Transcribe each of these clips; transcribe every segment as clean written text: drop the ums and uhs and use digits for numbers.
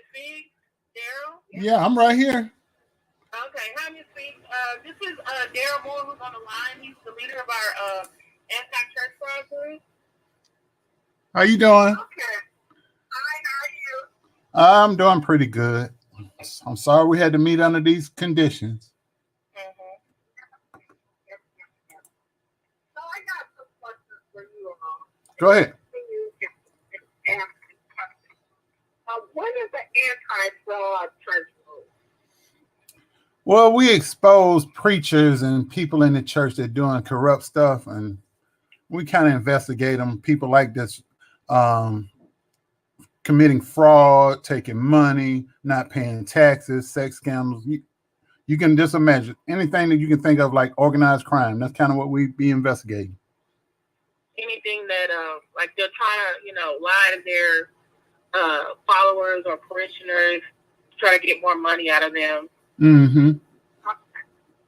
speak, Darryl? Yeah, I'm right here. Okay, hi, Miss Speak. This is Darryl Moore who's on the line. He's the leader of our anti-church fraud group. How you doing? Okay. Hi, how are you? I'm doing pretty good. I'm sorry we had to meet under these conditions. Mm-hmm. So I got some questions for you. Go ahead. What is the anti-fraud church group? Well, we expose preachers and people in the church that are doing corrupt stuff, and we kind of investigate them. People like this committing fraud, taking money, not paying taxes, sex scandals. You can just imagine anything that you can think of like organized crime. That's kind of what we be investigating. Anything that like they're trying to, lie to their followers or parishioners, try to get more money out of them. Mm-hmm.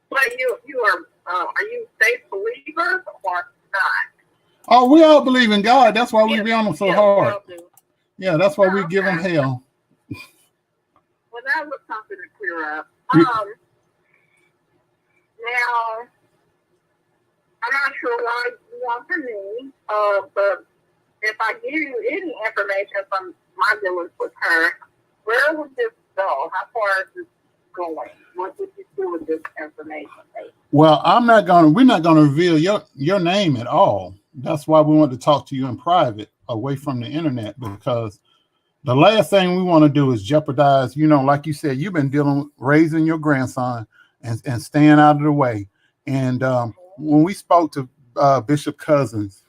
But are you faith believers or not? Oh, we all believe in God. That's why we be on them so hard. Yeah, that's why we give them hell. Well, that was something to clear up. Now, I'm not sure why you want from me, but if I give you any information from my dealings with her, where would this go? How far is this going? What would you do with this information? Well, we're not gonna reveal your name at all. That's why we want to talk to you in private, away from the internet, because the last thing we want to do is jeopardize, like you said, you've been raising your grandson and staying out of the way. And when we spoke to Bishop Cousins,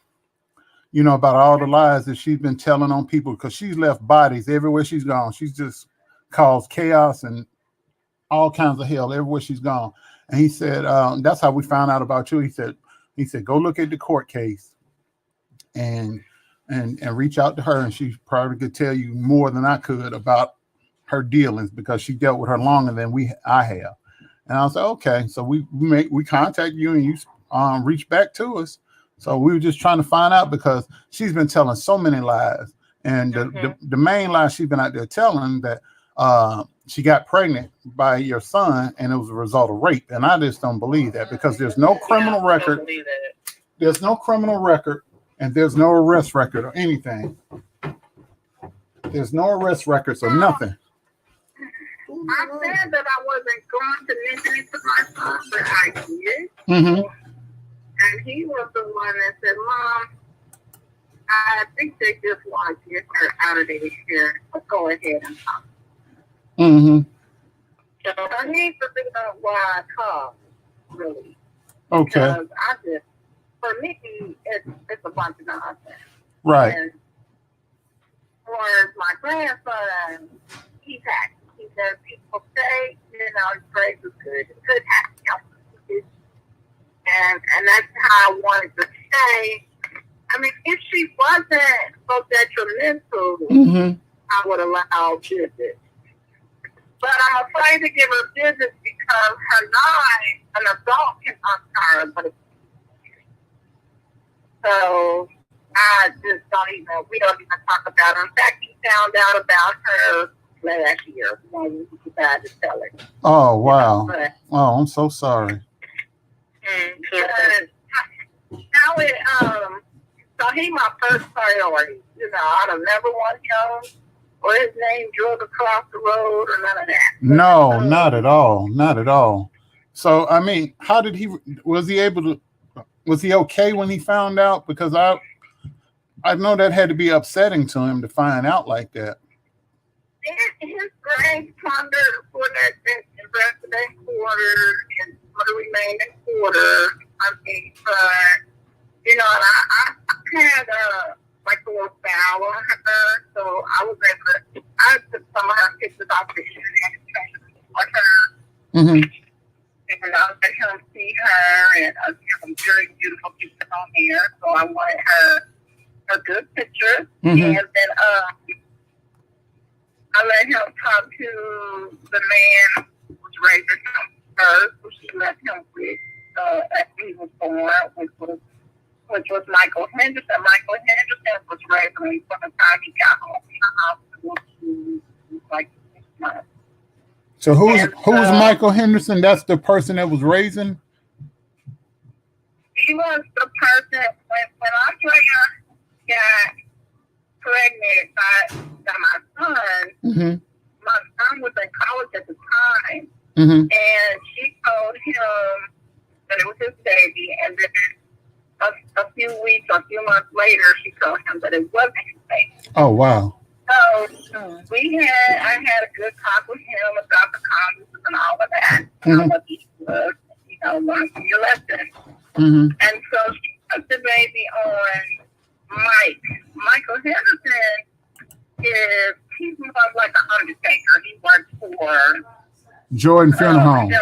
about all the lies that she's been telling on people, because she's left bodies everywhere she's gone. She's just caused chaos and all kinds of hell everywhere she's gone. And he said, that's how we found out about you. He said, go look at the court case and reach out to her, and she probably could tell you more than I could about her dealings, because she dealt with her longer than I have. And I was like, okay. So we contact you, and you reach back to us. So we were just trying to find out, because she's been telling so many lies, and the main lie she's been out there telling that she got pregnant by your son, and it was a result of rape. And I just don't believe that, because there's no criminal record. There's no criminal record. And there's no arrest record or anything. There's no arrest records or nothing. I said that I wasn't going to mention it to my son, but I did. Mm-hmm. And he was the one that said, Mom, I think they just want to get her out of here. Let's go ahead and talk. Mm-hmm. So I need to think about why I called, really. Okay. Because for me, it's a bunch of nonsense. Right. And for my grandson, he's happy. He says people say, praise is good. It's good happy. And that's how I wanted to say. I mean, if she wasn't so detrimental, I would allow business. But I'm afraid to give her business because her lie, an adult can untie her, but so I just we don't even talk about her. In fact, he found out about her last year when we decided to tell her. Oh, wow. I'm so sorry. So he my first priority. I don't never want him or his name drug across the road or none of that. No, not at all. Not at all. So, I mean, how did was he okay when he found out? Because I know that had to be upsetting to him to find out like that. His grades under for that investigation quarter and for the remaining quarter. I mean, and I had like a little foul on her, so I was able to. I took some of her pictures off the internet for her. Mm-hmm. And I let him see her, and I have some very beautiful pictures on here. So I wanted her a good picture, and then I let him talk to the man who was raising him first, who she left him with after he was born, which was Michael Henderson. Michael Henderson was raising him from the time he got home from the hospital to like So who's Michael Henderson? That's the person that was raising. He was the person when Andrea got pregnant by my son. Mm-hmm. My son was in college at the time, Mm-hmm. and she told him that it was his baby, and then a few weeks or a few months later, she told him that it wasn't his baby. Oh wow. So I had a good talk with him about the condoms and all of that. Mm-hmm. What he was, learn from your lesson. Mm-hmm. And so she put the baby on Mike. Michael Henderson he's more like an undertaker. He works for Jordan Funeral Home. He's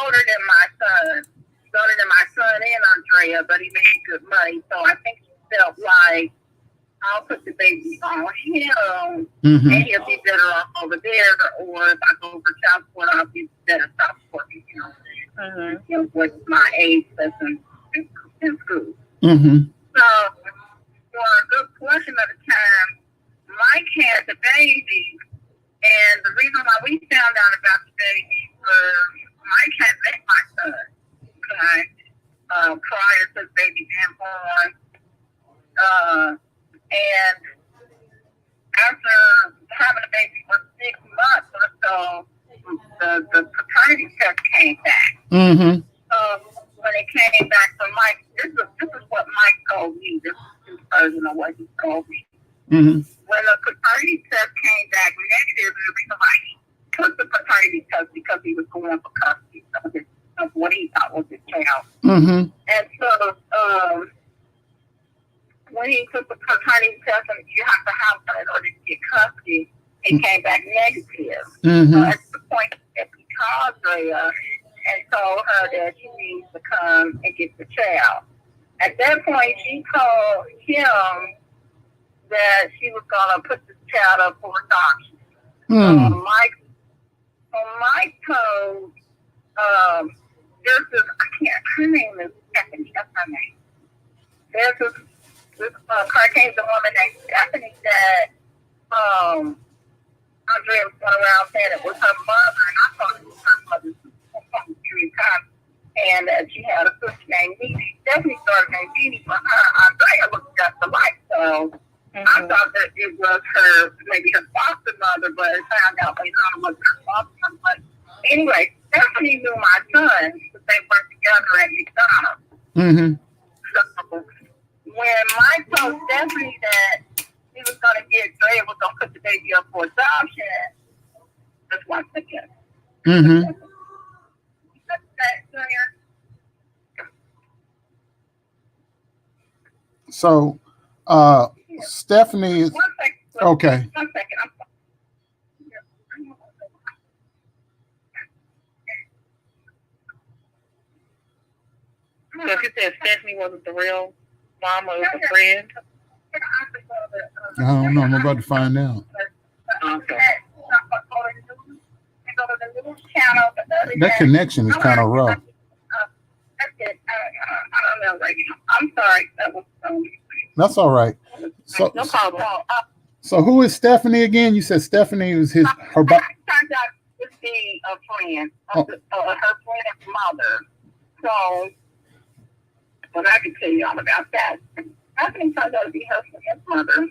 older than my son. He's older than my son and Andrea, but he made good money. So I think he felt like I'll put the baby on him, Mm-hmm. and he'll be better off over there. Or if I go over child support, I'll be better off for him. Mm-hmm. With my age that's in school. Mm-hmm. So for a good portion of the time, Mike had the baby, and the reason why we found out about the baby was Mike had met my son. Okay, prior to the baby being born. And after having a baby for 6 months or so, the paternity test came back. Mm-hmm. When it came back from Mike, this is what Mike told me. This is his version of what he told me. Mm-hmm. When the paternity test came back negative, the reason why he took the paternity test because he was going for custody of what he thought was his child. Mm-hmm. And so, when he took the paternity test, and you have to have one in order to get custody, it came back negative. Mm-hmm. So at the point that he called Drea and told her that she needs to come and get the child. At that point, she told him that she was going to put the child up for adoption. Mm. Mike told, her name is Stephanie, that's her name. There's this Caucasian woman named Stephanie that Andrea was going around saying it was her mother, and I thought it was her mother for a period of time, and that she had a sister named Nene. Stephanie started named Nene, but her Andrea looked just alike, so I thought that it was maybe her foster mother, but it found out later on it wasn't her foster mother. But anyway, Stephanie knew my son because they worked together at McDonald's. Mm-hmm. So when Mike told Stephanie that he was going to get Dre was going to put the baby up for adoption, just one second. Mm-hmm. So, Stephanie is okay. 1 second. So if you said Stephanie wasn't the real mama, it was a friend. I don't know. I'm about to find out. Okay. That connection is kind of rough. I don't know right now. I'm sorry. That was That's all right. So, no problem. So who is Stephanie again? You said Stephanie was her. Turns out to be a friend of her friend's mother. So, but I can tell you all about that. Stephanie turned out to be her friend's mother,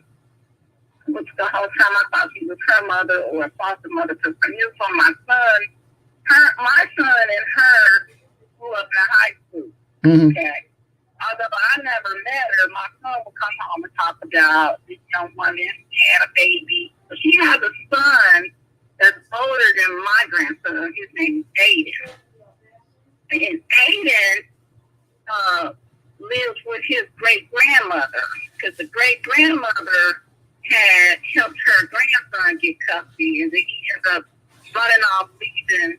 which the whole time I thought she was her mother or a foster mother because I knew from my son, my son and her grew up in high school. Mm-hmm. Okay. Although I never met her, my son would come home and talk about this young woman had a baby. But she has a son that's older than my grandson. His name is Aiden. And Aiden lives with his great-grandmother because the great-grandmother had helped her grandson get custody, and then he ended up running off leaving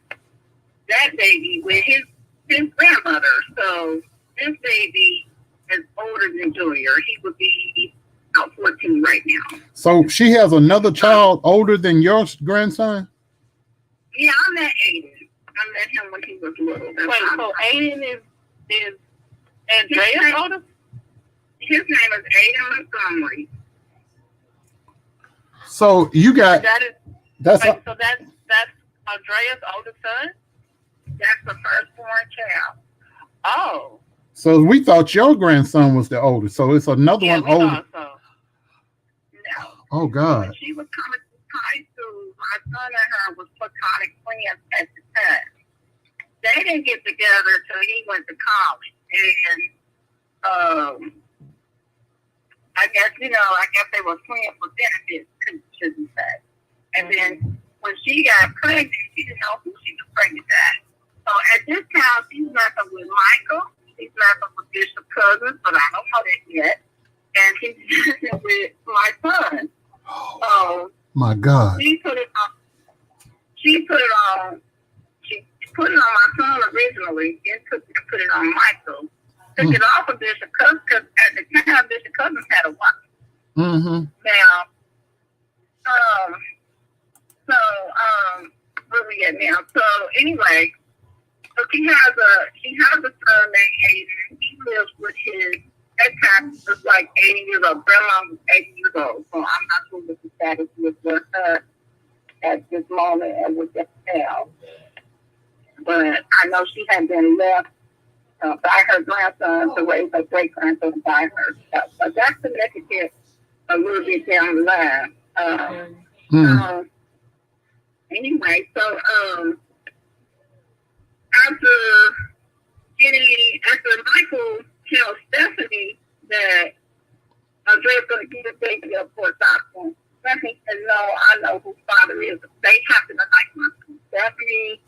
that baby with his grandmother. So this baby is older than Junior. He would be about 14 right now. So she has another child older than your grandson? Yeah, I met Aiden. I met him when he was little. Wait, so Aiden is Andrea's oldest? His name is Aiden Montgomery. So you got that's Andrea's oldest son? That's the firstborn child. Oh. So we thought your grandson was the oldest. So it's another one we older. thought so. No. Oh God. When she was coming to high school, my son and her was platonic friends at the time. They didn't get together until he went to college. And I guess they were friends for benefits, should be said. And then when she got pregnant, she didn't know who she was pregnant at. So at this time, she's messing with Michael. She's messing with Bishop Cousins, but I don't know that yet. And she's messing with my son. So my God. She put it on my son originally, then put it on Michael. Took it off of Bishop Cousins because at the time Bishop Cousins had a wife. Mm-hmm. Now, where we at now? So anyway, so she has a son named Aiden. He lives with his that time was like 80 years old. Grandma was 80 years old. So I'm not sure what the status is with her at this moment and with the child. But I know she had been left by her grandson to raise her great grandson by herself. But that's significant a little bit down the line. Anyway, so after Michael tells Stephanie that Andrea's going to give the baby up for adoption, Stephanie said, "No, I know who father is." They happen to like my son. Stephanie,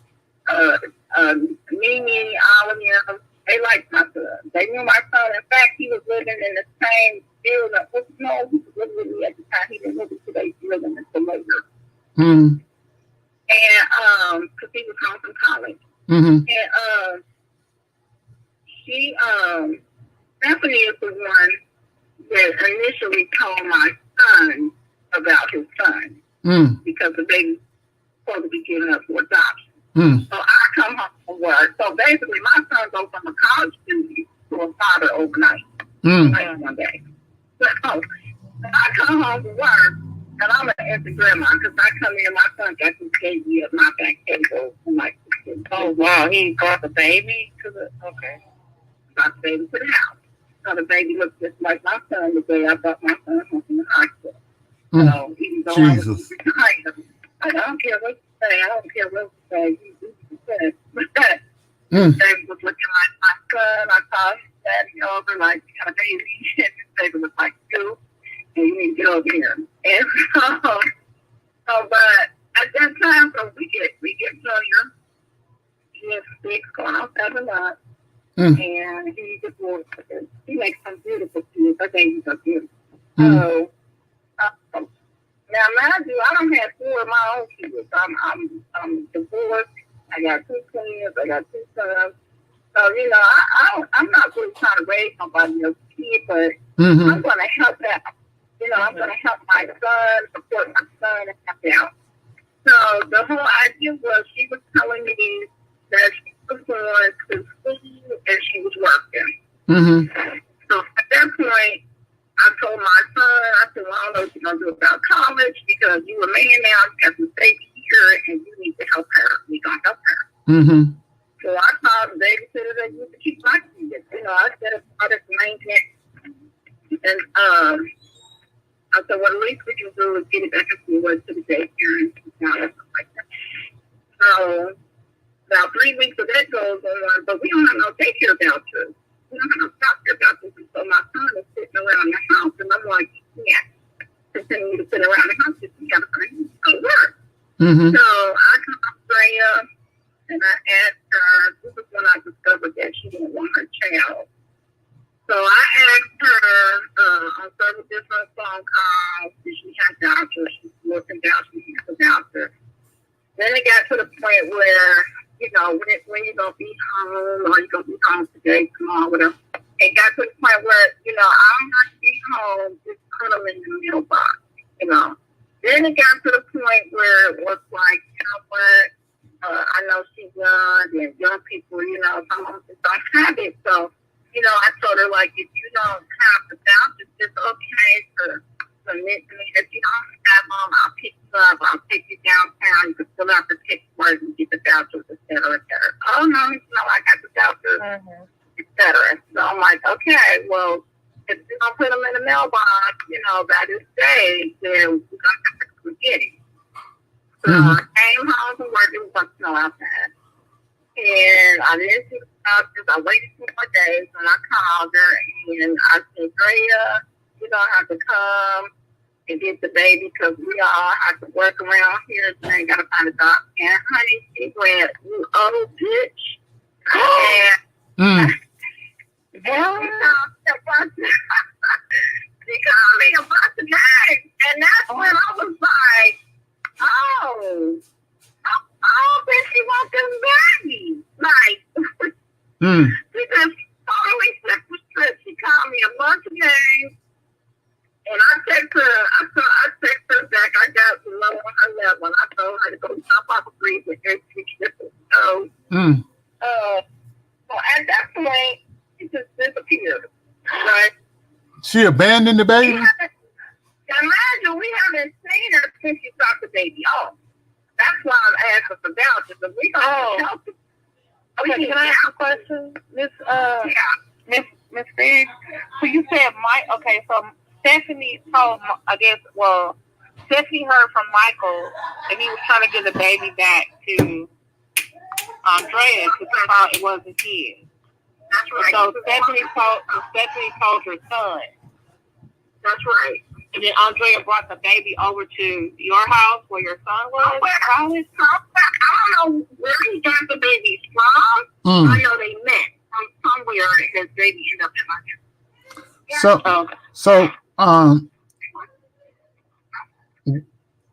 Mimi, all of them, they like my son. They knew my son. In fact, he was living in the same building. No, he was living with me at the time. He didn't live in today's building until later. Mm-hmm. And because he was home from college. Mm-hmm. And Stephanie is the one that initially told my son about his son because the baby was supposed to be given up for adoption. So I come home from work. So basically, my son goes from a college student to a father overnight, like one day. So I come home from work. And I'm an Instagram because I come in, my son got this baby at my back table. Oh, wow. He brought the baby to the, okay. Brought the baby to the house. So the baby looks just like my son the day I brought my son home from the hospital. So even though I was behind him, I don't care what you say. I don't care what you say. You said. The baby was looking like my son. I called his daddy over like, you got a baby. And this baby was like, "Dude, and you need to get over here." And but at that time, so we get Junior. He is 6, going on 7 months, and he divorced. He makes some beautiful kids. I think he's so beautiful. So now, mind you, I don't have 4 of my own kids. I'm divorced. I got 2 twins. I got 2 sons. So I'm not really trying to raise somebody else's kid, but I'm going to help out. I'm going to help my son, support my son, and help out. So the whole idea was she was telling me that she was going to school and she was working. So at that point, I told my son, I said, "Well, I don't know what you're going to do about college because you're a man now, you have to stay here, and you need to help her. We're going to help her." So I called the babysitter that used to keep my kids. I said, "It's maintenance." And I said, "Well, the least we can do is get it back and forward to the daycare and stuff like that." So about 3 weeks of that goes on, but we don't have no daycare vouchers. We don't have no daycare vouchers. So my son is sitting around the house, and I'm like, "You can't continue to sit around the house because you got to go to work." So I come up to Freya, and I asked her, this is when I discovered that she didn't want her child. So I asked her on several different phone calls if she had vouchers. She's looking down, she has a voucher. Then it got to the point where, when you're going to be home, or you're going to be home today, tomorrow, whatever. It got to the point where, I don't have to be home, just put them in the mailbox, Then it got to the point where it was like, what? I know she's young, and young people, some of them just don't have it. So, I told her, like, if you don't have the vouchers, it's okay to submit to me. If you don't have them, I'll pick you up. I'll take you downtown. You can fill out the paperwork. okay, well, if you're going to put them in the mailbox, by this day, then we're going to have to come get it. So I came home from work, it was about to snow outside. And I didn't see the stuff because I waited 2 more days and I called her and I said, Drea, you're going to have to come and get the baby because we all have to work around here and I got to find a doctor. And honey, she went, you old bitch. And she called me a bunch of names. And that's when I was like, oh, bitch, she wants this baby. Like, she just totally flipped the script. She called me a bunch of names. And I texted her back. I got low on her level. And I told her to go jump off a bridge with her. So, so at that point, she just disappeared. Right? She abandoned the baby? Imagine we haven't seen her since she dropped the baby off. That's why I'm asking for vouchers. But we don't help her. Okay, can I ask a question? Miss Figgs? So you said okay, so Stephanie told, Stephanie heard from Michael and he was trying to give the baby back to Andrea because he thought it wasn't his. That's right. So Stephanie told her son. That's right. And then Andrea brought the baby over to your house where your son was. I don't know where he got the baby from. I know they met from somewhere and his baby ended up in my house. So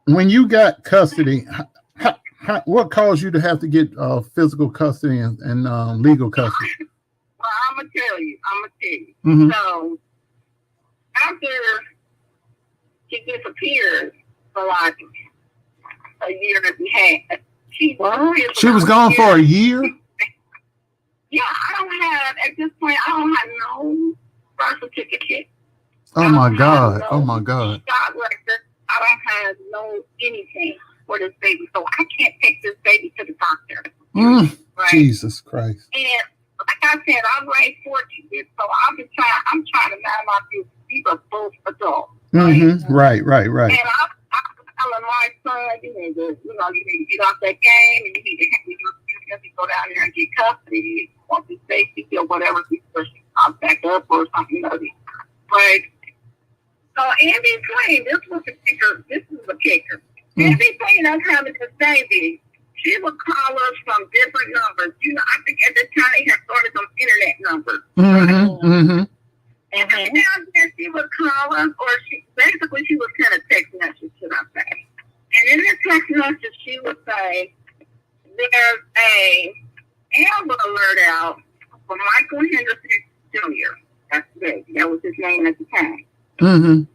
when you got custody, what caused you to have to get physical custody and legal custody? Well, I'm gonna tell you. So after she disappeared for like a year and a half, she was gone for a year. Yeah, at this point, I don't have no birth certificate. Oh my God. Oh my God. I don't have no anything for this baby, so I can't take this baby to the doctor. Right? Jesus Christ. And like I said, I'm raised 4 kids, so I'm trying to mind my business. These are both adults. Right. And I'm telling my son, you need to get off that game, and you need to go down there and get custody, want the safety or whatever, before she pops back up or something. But so in between, this is the kicker. In between us having this baby, she would call us from different numbers. I think at the time they had started some internet numbers. And every now and then she would call us, or she would send a text message to us. And in the text message, she would say, there's a Amber Alert out for Michael Henderson Jr. That's big. That was his name at the time. And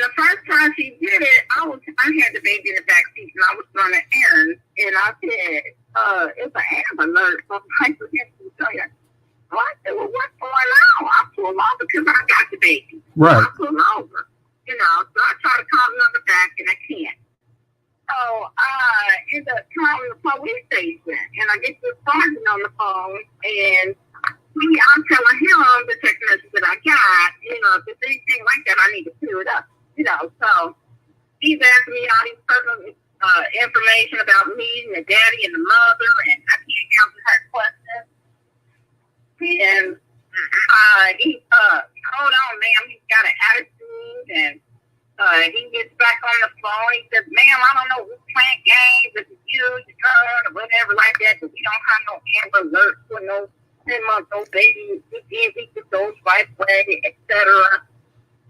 the first time she did it, I had the baby in the back seat and I was running errands, and I said, it's an Amber Alert for Michael Henderson Jr. Well, I said, well, what's going on? I pulled over because I got the baby. Right. I pulled over, so I try to call the number back and I can't. So I end up calling the police station and I get this sergeant on the phone and I'm telling him the text message that I got, if there's anything like that, I need to clear it up, So he's asking me all these personal information about me and the daddy and the mother, and I can't answer her questions. And he hold on, ma'am, he's got an attitude, and he gets back on the phone. He says, ma'am, I don't know who's playing games, if it's you, your son, or whatever like that, but we don't have no Amber Alert for no 10-month-old baby, we could go right way, etc.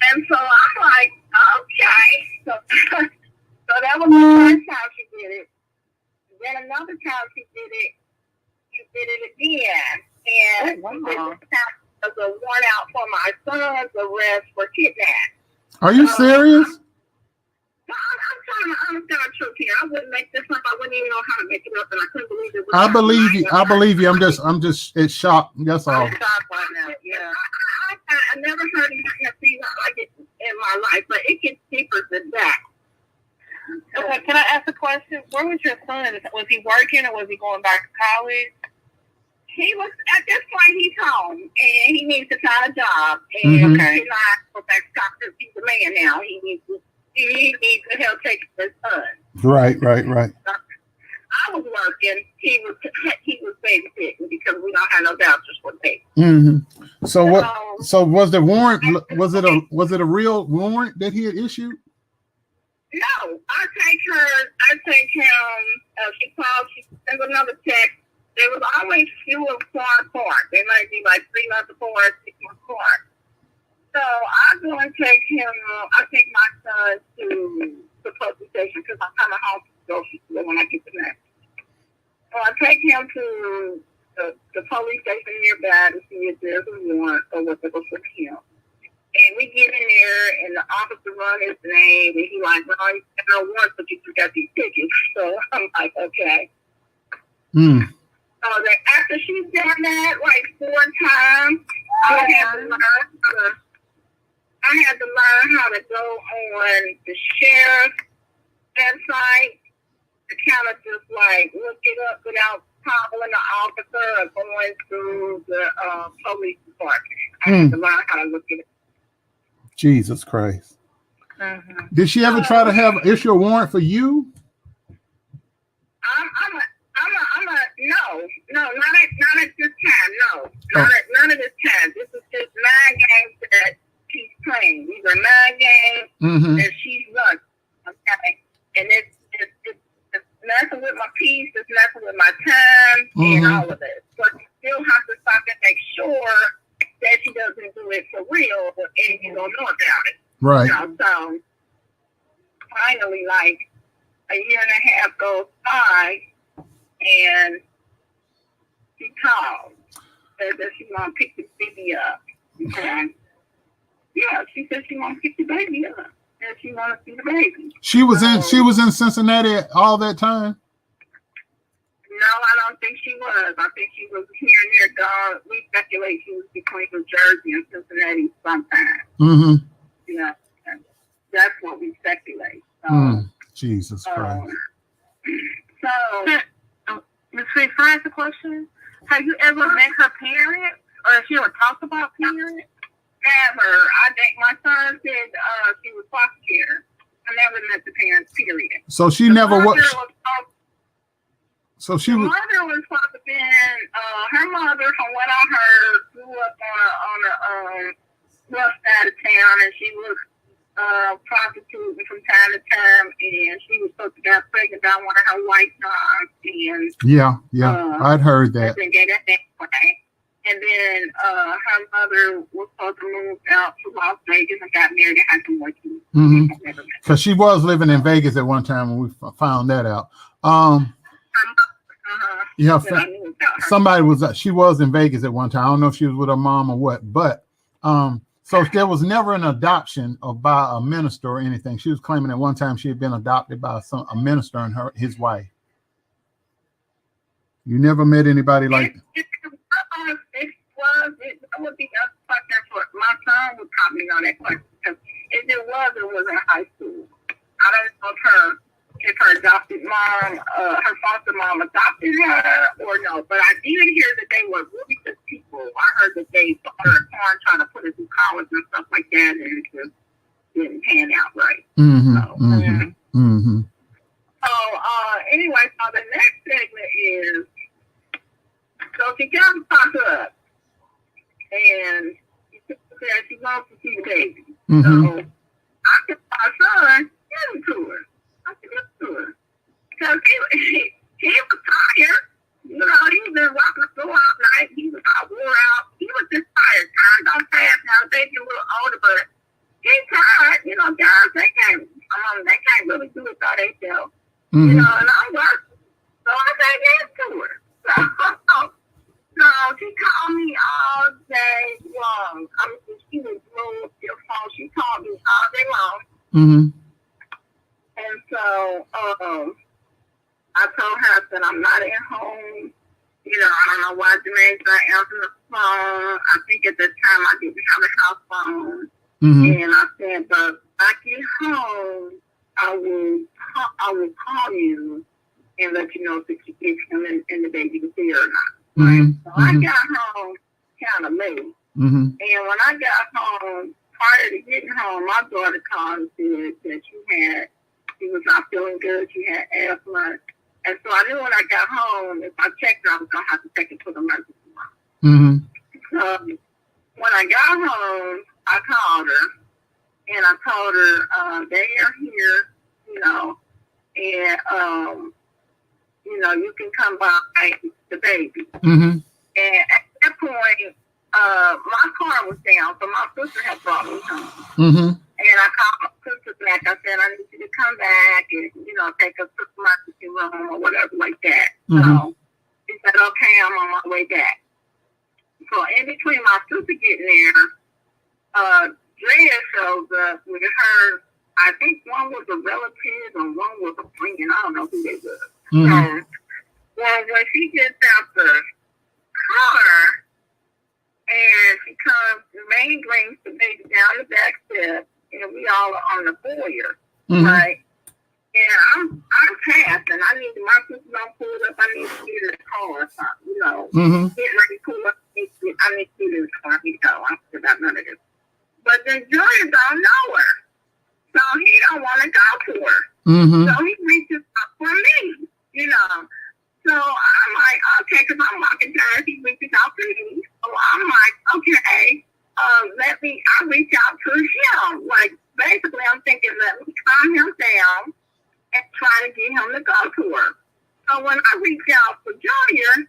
And so I'm like, okay. So that was the first time she did it. Then another time she did it again. And this time was a warrant out for my son's arrest for kidnapping. Are you serious? I'm telling the truth here. I wouldn't make this up. I wouldn't even know how to make it up, and I couldn't believe it. I believe you. I'm just it's shocked. That's all. I'm shocked right now. Yeah. I never heard anything like it in my life, but it gets deeper than that. Okay, can I ask a question? Where was your son? Was he working or was he going back to college? he was at this point. He's home, and he needs to find a job. And he's not go back to college. He's a man now. He needs to help take care of his son. Right. I was working. He was babysitting because we don't have no vouchers for baby. So what? So was the warrant? Was it a real warrant that he had issued? No, I take him. She called. She sent another text. There was always few and far apart. They might be like 3 months apart, 6 months apart. So I go and take him. I take my son to the police station because I'm coming home from grocery store when I get to that. So I take him to the police station nearby to see if there's a warrant or what they go for him. And we get in there, and the officer run his name, and he like, no, you have no warrant, but you got these tickets. So I'm like, okay. So then after she's done that like 4 times, I had to learn how to go on the sheriff's website to kind of just like look it up without calling the officer or going through the police department. I had to learn how to look it up. Jesus Christ. Did she ever try to issue a warrant for you? No, not at this time. No, none of this time. This is just mind games that she's playing. These are mind games that she's running. Okay, and it's messing with my peace. It's messing with my time and all of it. But you still have to stop and make sure that she doesn't do it for real, and you don't know about it. Right. You know, so finally, like a year and a half goes by, and she called, said that she want to pick the baby up. Okay. Yeah, she said she want to pick the baby up, and she want to see the baby. She was in Cincinnati all that time. No, I don't think she was. I think she was here near God. We speculate she was between New Jersey and Cincinnati sometime. Yeah, that's what we speculate. So, Jesus Christ. So, Ms. Free, can I ask a question? Have you ever met her parents, or have you ever talked about parents? Never. I think my son said she was foster care. I never met the parents. Period. So she never was. So she the was. mother was supposed to be her mother, from what I heard, grew up on a rough side of town, and she was prostituting from time to time, and she was supposed to get pregnant by one of her white sons, and I'd heard that. And then her mother was supposed to move out to Las Vegas and got married and had some more kids. Because she was living in Vegas at one time when we found that out. She was in Vegas at one time. I don't know if she was with her mom or what, but so there was never an adoption by a minister or anything. She was claiming at one time she had been adopted by a minister and his wife. You never met anybody like that? It would be a question for my son would probably know that question, because if it was in high school. I don't know if her adopted mom, her foster mom adopted her or no, but I did hear that they were really good people. I heard that they bought her a car trying to put her through college and stuff like that, and it just didn't pan out right. Anyway, so the next segment is, so she comes popped up, and she said she wants to see the baby. So I said, my son, give him to her. I said, give him to her. Because he was tired. You know, he's been walking the floor all night. He was all wore out. He was just tired. Time don't pass now. The baby's a little older, but he's tired. You know, guys, they can't really do it by themselves. You know, and I'm working. So I said, yes to her. So she called me all day long. I mean, she was glued to your phone. She called me all day long. And so I told her, I said, I'm not at home. You know, I don't know why Jermaine's not answering the phone. I think at the time I didn't have a house phone. And I said, but when I get home, I will call you and let you know if him and the baby can see her or not. Mm-hmm. So I got home kind of late. Mm-hmm. And when I got home, prior to getting home, my daughter called and said that she was not feeling good. She had asthma. And so I knew when I got home, if I checked her, I was going to have to take her to the emergency room. Mm-hmm. So when I got home, I called her. And I told her, they are here, and, you can come by the baby. Mm-hmm. And at that point, my car was down, so my sister had brought me home. Mm-hmm. And I called my sister back. I said, I need you to come back and, take us to the emergency room or whatever like that. Mm-hmm. So she said, okay, I'm on my way back. So in between my sister getting there, Drea shows up with her. I think one was a relative and one was a friend. I don't know who they were. Mm-hmm. Well, when she gets out the car and she comes, Maine brings the baby down the back step, and we all are on the foyer, Mm-hmm. right? And I'm passing. I need my sister don't pull up. I need to get in the car or something, Mm-hmm. Get ready to pull up. I need to get in the car. I don't care about none of this. But then Julian don't know her. So he don't want to go to her. Mm-hmm. So he reaches out for me, So I'm like, okay, because I'm walking past, he reaches out for me. So I'm like, okay, I reach out to him. Like, basically, I'm thinking, let me calm him down and try to get him to go to her. So when I reach out for Julia,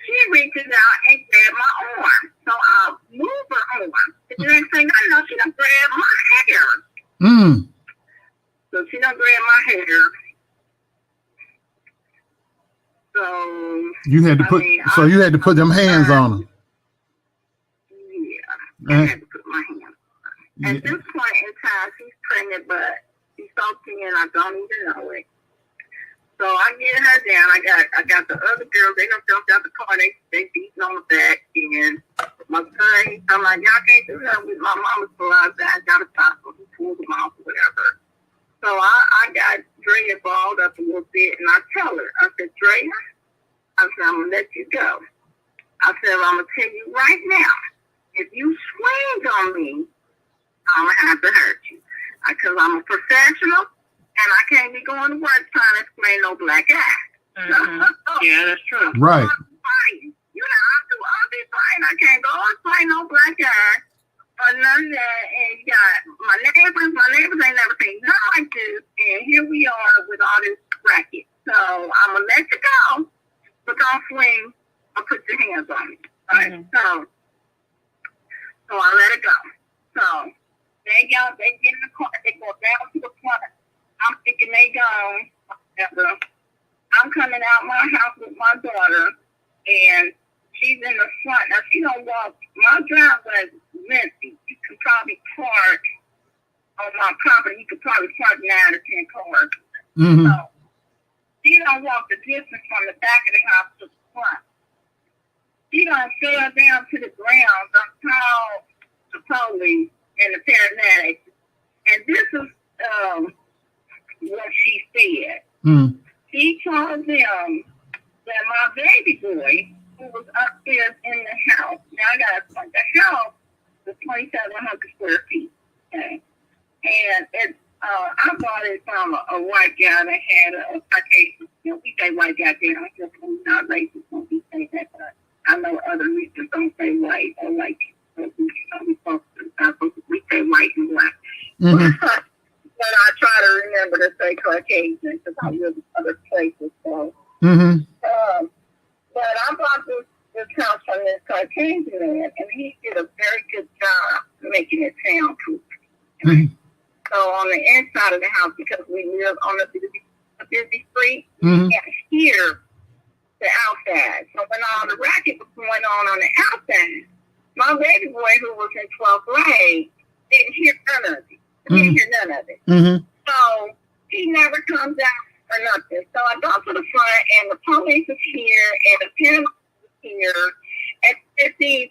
she reaches out and grabs my arm. So I'll move her arm. The next thing I know, she done grabbed my hair. Mm. So she done grabbed my hair. So you had to put them hands on her. Yeah, I had to put my hands on her. At this point in time, she's pregnant, but she's so thin, I don't even know it. So I get her down. I got the other girls. They done jumped out the car. They beating on the back. And my son, I'm like, y'all can't do nothing with my mama's still out there. I got to stop her. He pulled them off or whatever. So I got Drea balled up a little bit, and I tell her, I said, Drea, I said, I'm going to let you go. I said, I'm going to tell you right now, if you swing on me, I'm going to have to hurt you. Because I'm a professional. And I can't be going to work trying to explain no black eye. Mm-hmm. Yeah, that's true. Right. I'll be fine. I can't go explain no black eye or none of that. And you got my neighbors ain't never seen nothing like this. And here we are with all this racket. So I'm going to let you go, but don't swing or put your hands on me. Right? Mm-hmm. So I let it go. So they get in the car, they go down to the front. I'm thinking they gone. I'm coming out my house with my daughter, and she's in the front. Now, she don't walk. My driveway is lengthy. You can probably park on my property. You could probably park 9 or 10 cars. Mm-hmm. So she don't walk the distance from the back of the house to the front. She don't fell down to the ground. I called the police and the paramedics, and this is what she said. Mm. She told them that my baby boy, who was upstairs in the house, now I got to explain, the house was 2,700 square feet. Okay? And I bought it from a white guy that had a Caucasian. We say white guy down here, we're not racist when we say that, but I know other regions don't say white or white people. We say white and black. Mm-hmm. But I try to remember to say Caucasian because I live in other places. So. Mm-hmm. But I bought this house from this Caucasian man, and he did a very good job making it soundproof. Mm-hmm. So on the inside of the house, because we live on a busy street, mm-hmm. you can't hear the outside. So when all the racket was going on the outside, my baby boy, who was in 12th grade, didn't hear none of it. Didn't hear none of it. Mm-hmm. So he never comes out or nothing. So I go to the front, and the police is here, and the parents is here, and if these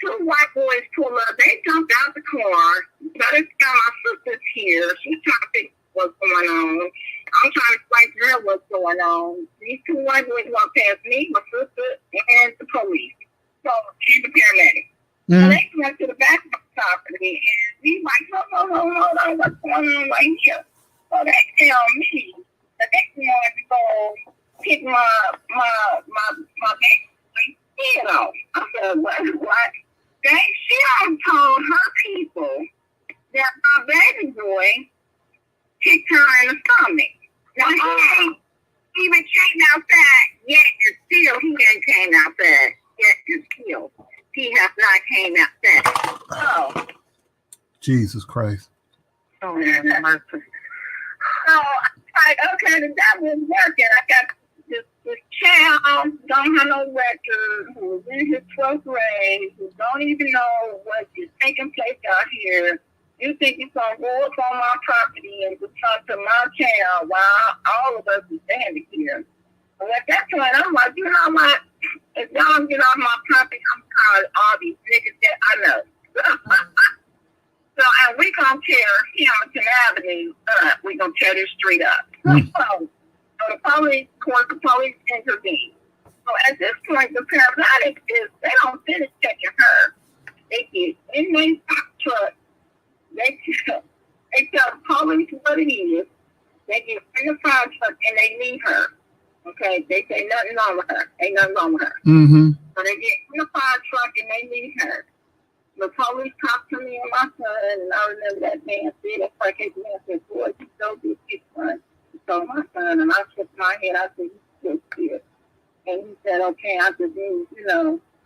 2 white boys pull up, they jumped out the car. By this time, my sister's here. She's trying to figure what's going on. I'm trying to explain to her what's going on. These 2 white boys walk past me, my sister, and the police. So, and the paramedics. So they went to the back of the property, and he's like, hold on, what's going on right here? So they tell me that they wanted to go pick my baby head off. I said, what? She told her people that my baby boy kicked her in the stomach. Now, he ain't even came outside yet and still he ain't came outside yet and still. He has not came outside. So, Jesus Christ. Oh, mercy. So I'm like, okay, that was working. I got this child, don't have no record, who's in his 12th grade, who don't even know what is taking place out here. You think it's going to go up on my property and to talk to my child while all of us are standing here. And at that point, I'm like, you know what? If y'all get off my property, I'm calling all these niggas that I know. So, and we gonna tear Hamilton Avenue up. We gonna tear this street up. So the police, of course, the police intervened. So at this point, the paramedics they don't finish checking her. They get in their truck. They tell the police what it is. They get in the fire truck and they leave her. Okay, they say nothing wrong with her. Ain't nothing wrong with her. Mm-hmm. So they get in the fire truck and they leave her. The police talked to me and my son, and I remember that man said, "If I can't man boy, you so did his son." He told my son, and I shook my head. I said, "You still here?" And he said, "Okay." I said,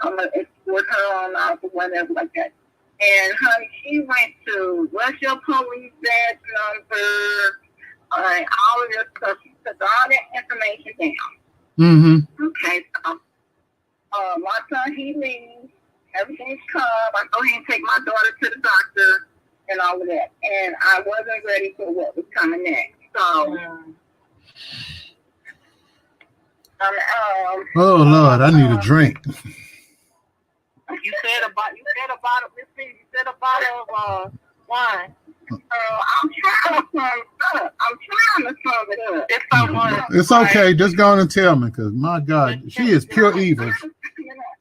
I'm gonna escort her on out or whatever like that. And honey, she went to what's your police badge number, all of this stuff. She took all that information down. Mm-hmm. Okay, so my son, he leaves. Everything's calm. I go ahead and take my daughter to the doctor and all of that. And I wasn't ready for what was coming next. So, oh Lord, I need a drink. You said a bottle of wine. I'm trying to sum it up. It's someone. It's okay. Just go on and tell me, because my God, she is pure evil.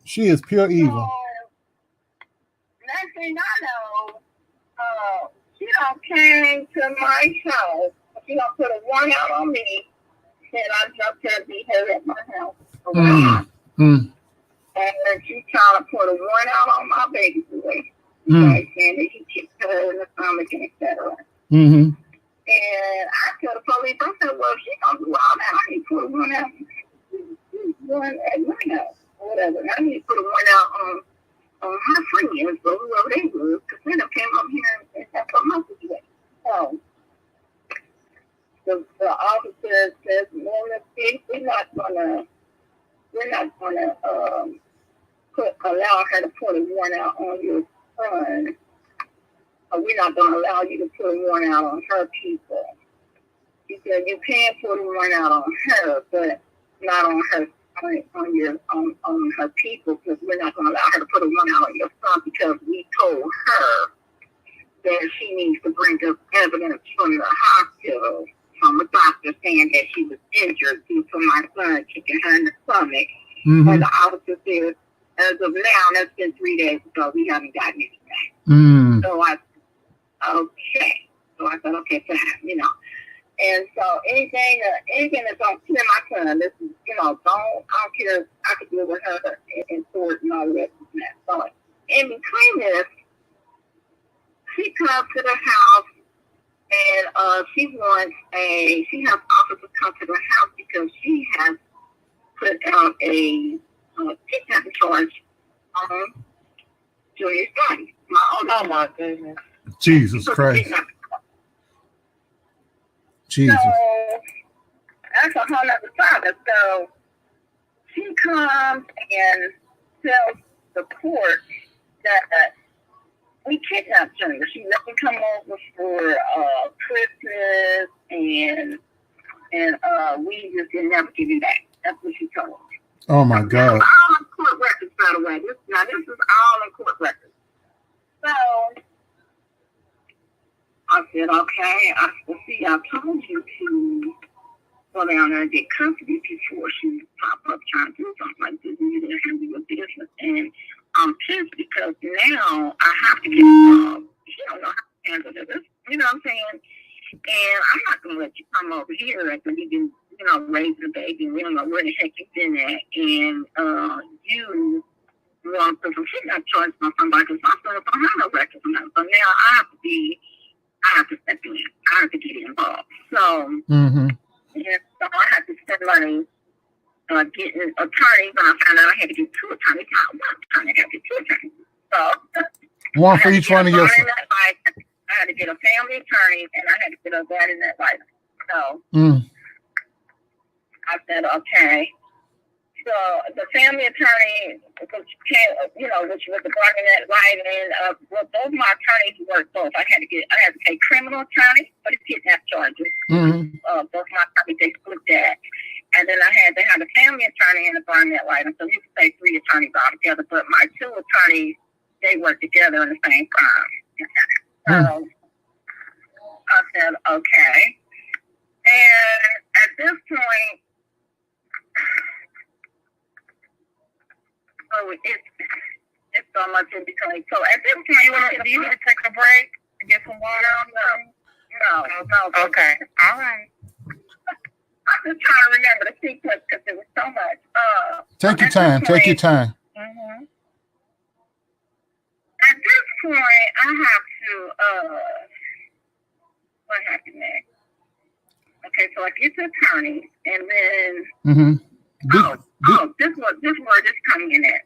She is pure evil. Next thing I know, she done came to my house. She done put a warrant out on me. Said I jumped her and beat her at my house. And she trying to put a warrant out on my baby boy. Saying that he kicked her in the stomach and etc. And I told the police, I said, well, she gonna do all that. I need to put a warrant out. One at my house or whatever. I need to put a warrant out on her friends, or whoever they were, because they done came up here and that's what my situation. So the officer says, we're not gonna allow her to put a warrant out on your son. Or we're not gonna allow you to put a warrant out on her people. He said you can put a warrant out on her, but not on her on her people, because we're not going to allow her to put a warrant out on your son, because we told her that she needs to bring up evidence from the hospital, from a doctor saying that she was injured due to my son kicking her in the stomach. And the officer said, as of now, that's been 3 days ago, we haven't gotten anything. So I said, okay, fine, And so anything that's gonna kill my son, this is, I don't care. I could deal with her in court and all the rest of that. So in between this, she comes to the house and she has officers come to the house because she has put out a kidnapping charge on Julius Body. Oh my goodness. Jesus Christ. Jesus. So that's a whole other topic. So she comes and tells the court that we kidnapped her. She let me come over for Christmas and we just didn't never give you back. That's what she told me. Oh my God. This is all in court records, by the way. This is all in court records. So I said, okay. I said, see, I told you to go down there and get custody before she pop up trying to do something like this. And you didn't handle your business. And I'm pissed because now I have to get involved. She don't know how to handle this. You know what I'm saying? And I'm not going to let you come over here after you've been, raising a baby and we don't know where the heck you've been at. And you want to, she's not charged by somebody because my son don't have no records on that. So now I have to step in. I have to get involved. So, so I had to spend money getting attorneys, and I found out I had to get 2 attorneys. Not one attorney, I had to get 2 attorneys. So, one for each one of your. I had to get a family attorney, and I had to get a dad in that life. So, I said, okay. So the family attorney, which came, which was the Barnett right, and both my attorneys worked both. I had to pay criminal attorney for the kidnap charges. Both my attorneys, they split that, and then I had to have the family attorney and the Barnett right, and so you could pay 3 attorneys all together. But my 2 attorneys, they worked together in the same crime. So I said, okay, and at this point. So it's so much in between. So at this point, do you need to take a break to get some water? No. Okay. All right. I'm just trying to remember the sequence because there was so much. Take your time. Take your time. Mm-hmm. At this point, I have to. What happened next? Okay, so I get the attorney, and then. This word is coming in it.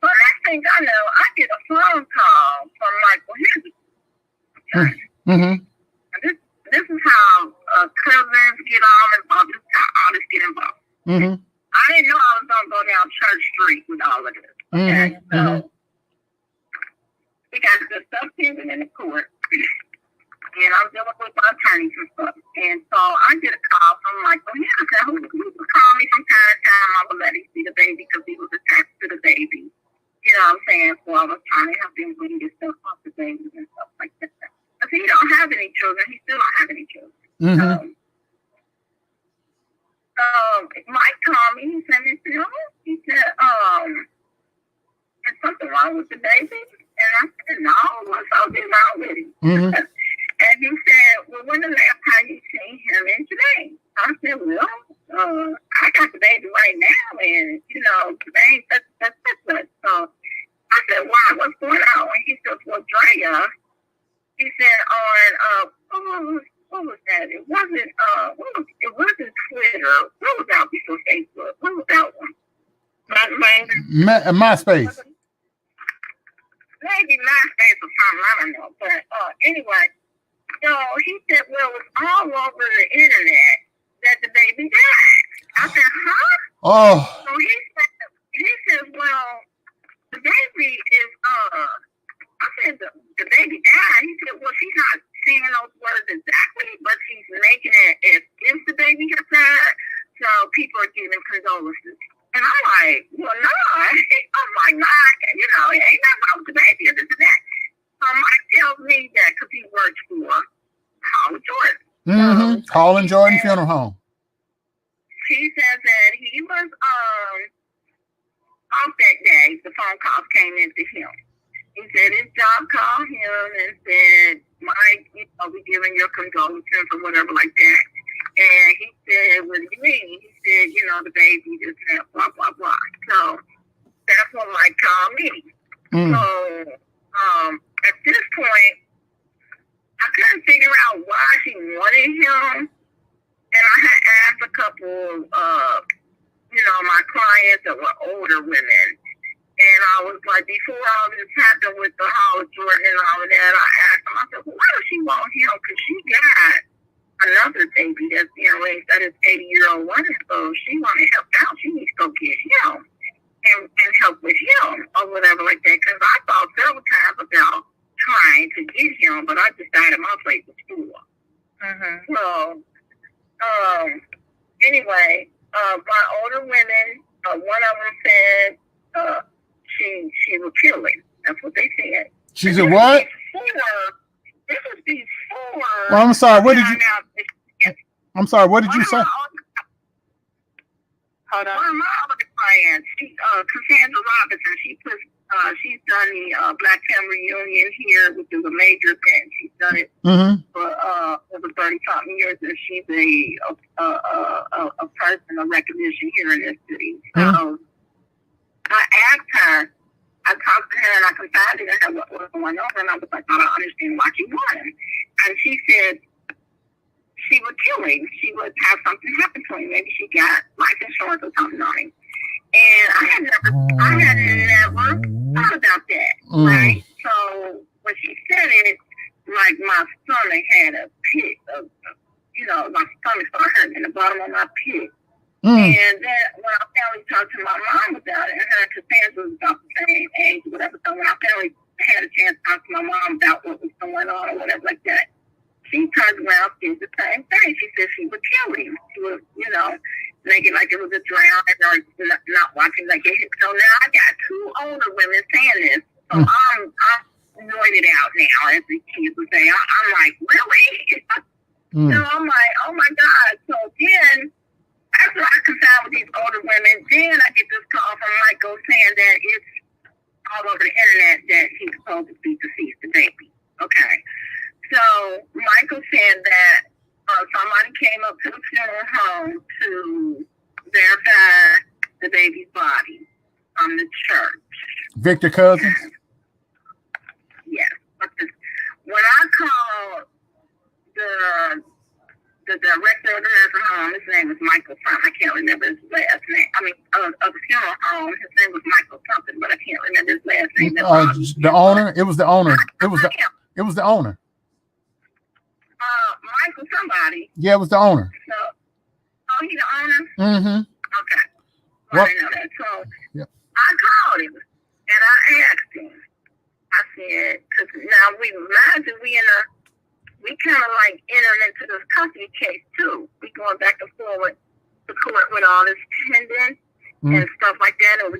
But next thing I know, I get a phone call from Michael Henry. And this is how cousins get all involved. This is how all this get involved. I didn't know I was going to go down Church Street with all of this. Okay, so we got this stuff pending in the court. And I'm dealing with my attorneys and stuff. And so I get a call from Michael Henry, who would call me from time to time. I would let him see the baby because he was attached to the baby. You know what I'm saying? So I was trying to help him bring this stuff off the baby and stuff like that. Because he don't have any children. He still don't have any children. So Mike called me. He said, is something wrong with the baby? And I said, no, what's all this wrong with him? And he said, well, when the last time you seen him in today? I said, well, I got the baby right now, and, today, that's what. So I said, why? What's going on? And he said, well, Drea, he said what was that? It wasn't Twitter. What was out before Facebook? What was that one? MySpace. Maybe MySpace or something, I don't know. But anyway, so he said, well, it's all over the internet that the baby died. I said, huh? Oh. So he said, well, the baby is, I said, the baby died. He said, well, she's not saying those words exactly, but she's making it as if the baby has died. So people are giving condolences. And I'm like, well, no. I'm like, no, it ain't nothing wrong with the baby or this and that. So Mike tells me that because he works for Colin Jordan. Colin Jordan Funeral Home. He says that he was off that day. The phone calls came into him. He said his job called him and said, Mike, we giving your condolences or whatever like that. And he said, what do you mean? He said, the baby just had blah, blah, blah. So that's when Mike called me. So at this point, I couldn't figure out why he wanted him. And I had asked a couple of, my clients that were older women. And I was like, before all this happened with the Howard Jordan and all of that, I asked them, I said, well, why does she want him? Because she got another baby that's being raised at his 80-year-old woman. So she wanted help out. She needs to go get him and help with him or whatever like that. Because I thought several times about trying to get him, but I decided my place was full. So, anyway, my older women, one of them said she was killing. That's what they said. She said what? This was before. Well, I'm sorry. What did you? I'm sorry. What did you say? Hold on. One of my other clients, Cassandra Robinson, she's done the Black Family Reunion here, which is a major event. She's done it for over 30-something years, and she's a person of recognition here in this city. So I asked her, I talked to her, and I confided in her what was going on, and I was like, I don't understand why she won. And she said she would kill him. She would have something happen to him. Maybe she got life insurance or something on him. And I had never thought about that, right? So when she said it, like my stomach had a pit of, my stomach started hurting in the bottom of my pit. And then when I finally talked to my mom about it, and her and Cassandra was about the same age or whatever, so when I finally had a chance to talk to my mom about what was going on or whatever like that, she turned around and did the same thing. She said she would kill him. She would, make it like it was a drowning or not watching like it. So now I got two older women saying this. So I'm anointed out now, as the kids would say. I'm like, really? So I'm like, oh my God. So then, after I confide with these older women, then I get this call from Michael saying that it's all over the internet that he's supposed to be deceased, the baby. Okay. So Michael said that somebody came up to the funeral home to verify the baby's body from the church. Victor Cousins? Yes. When I called the director of the nursing home, his name was Michael something. I can't remember his last name. I mean, of the funeral home, his name was Michael something, but I can't remember his last name. The owner? It was the owner. It was the owner. Michael somebody. Yeah, it was the owner. So, he the owner? Okay. Well, I didn't know that. So, I called him, and I asked him. I said, because now we kind of like entered into this custody case, too. We going back and forward to court with all this pending and stuff like that, and we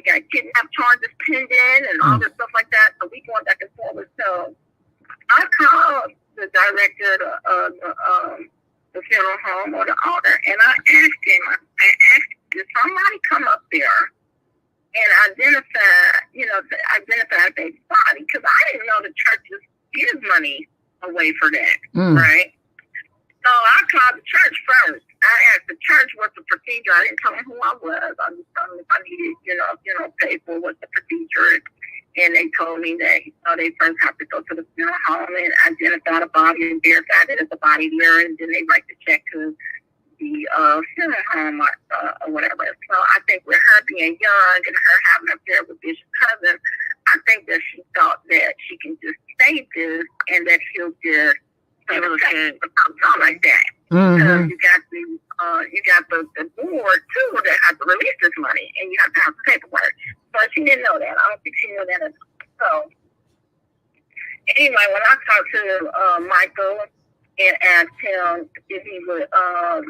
got kidnap charges pending and all this stuff like that, so we going back and forward. So, I called the director of the funeral home or the owner, and I asked him, did somebody come up there and identify a baby's body? Because I didn't know the churches give money away for that, right? So I called the church first. I asked the church what's the procedure. I didn't tell them who I was. I just told them if I needed, pay for what the procedure is. And they told me that they first have to go to the funeral home and identify the body and verify that it's a body there, and then they write the check to the funeral home or whatever. So I think with her being young and her having an affair with Bishop Cousins, I think that she thought that she can just say this and that she'll just something like that. Because you got the board too that has to release this money, and you have to have the paperwork. But she didn't know that. I don't think she knew that at all. So anyway, when I talked to Michael and asked him if he would